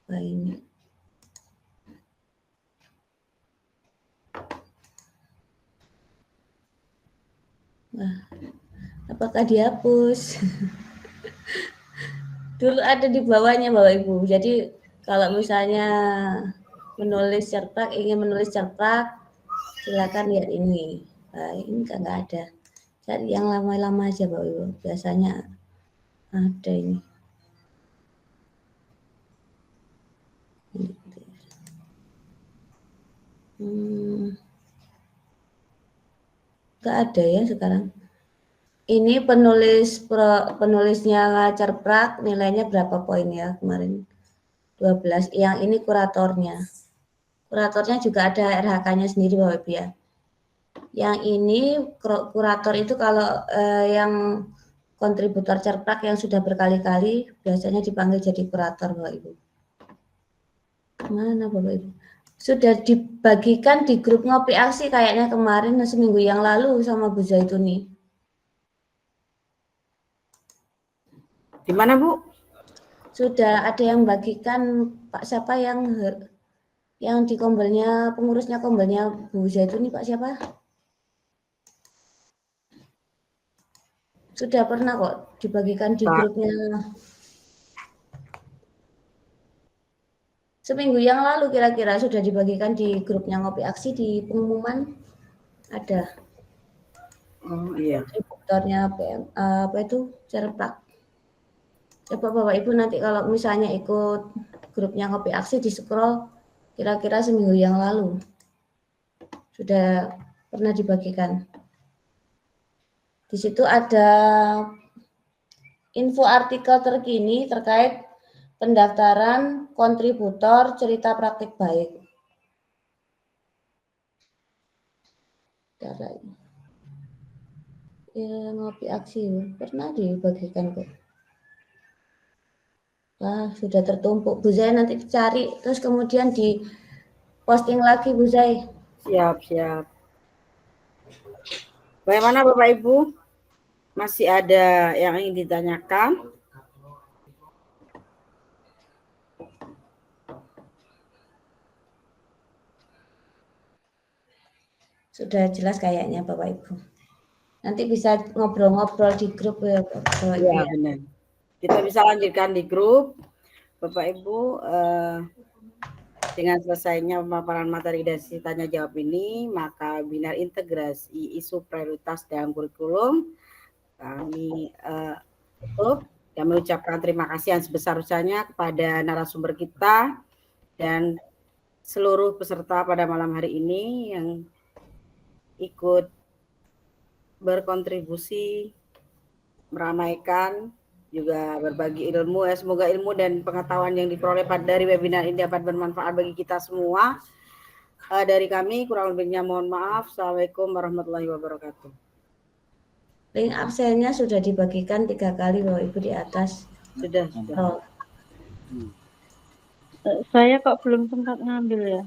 Wah ini. Wah, apakah dihapus? Dulu ada di bawahnya Bapak Ibu. Jadi kalau misalnya ingin menulis cerpak, silakan lihat ini. Nah, ini kan nggak ada. Cari yang lama-lama aja Bapak Ibu. Biasanya ada ini. Nggak ada ya sekarang. Ini penulisnya cerpak nilainya berapa poin ya kemarin? 12. Yang ini kuratornya. Kuratornya juga ada RHK-nya sendiri Bapak Ibu ya. Yang ini kurator itu kalau yang kontributor cerpak yang sudah berkali-kali biasanya dipanggil jadi kurator Bapak Ibu. Mana Bapak Ibu? Sudah dibagikan di grup ngopi aksi kayaknya kemarin seminggu yang lalu sama Bu Zaituni. Di mana Bu? Sudah ada yang bagikan Pak siapa yang di kombelnya pengurusnya kombelnya Bu Zaituni Pak siapa? Sudah pernah kok dibagikan di grupnya. Seminggu yang lalu kira-kira sudah dibagikan di grupnya ngopi aksi di pengumuman ada. Oh iya. Kontributornya apa itu cerpak. Coba Bapak Ibu nanti kalau misalnya ikut grupnya ngopi aksi di scroll kira-kira seminggu yang lalu sudah pernah dibagikan. Di situ ada info artikel terkini terkait pendaftaran kontributor cerita praktik baik. Ya, ngopi aksi pernah dibagikan kok. Wah, sudah tertumpuk. Bu Zai nanti cari terus kemudian di posting lagi Bu Zai. Siap. Bagaimana Bapak Ibu? Masih ada yang ingin ditanyakan? Sudah jelas kayaknya Bapak Ibu. Nanti bisa ngobrol-ngobrol di grup ya Bapak Ibu. Ya, benar. Kita bisa lanjutkan di grup. Bapak Ibu, dengan selesainya pemaparan materi dari tanya jawab ini, maka webinar integrasi isu prioritas dalam kurikulum kami tutup dan mengucapkan terima kasih yang sebesar-besarnya kepada narasumber kita dan seluruh peserta pada malam hari ini yang ikut berkontribusi, meramaikan, juga berbagi ilmu. Semoga ilmu dan pengetahuan yang diperoleh dari webinar ini dapat bermanfaat bagi kita semua. Dari kami kurang lebihnya mohon maaf. Assalamualaikum warahmatullahi wabarakatuh. Link absennya sudah dibagikan 3 kali Bapak Ibu di atas. Sudah. Oh, Saya kok belum sempat ngambil ya.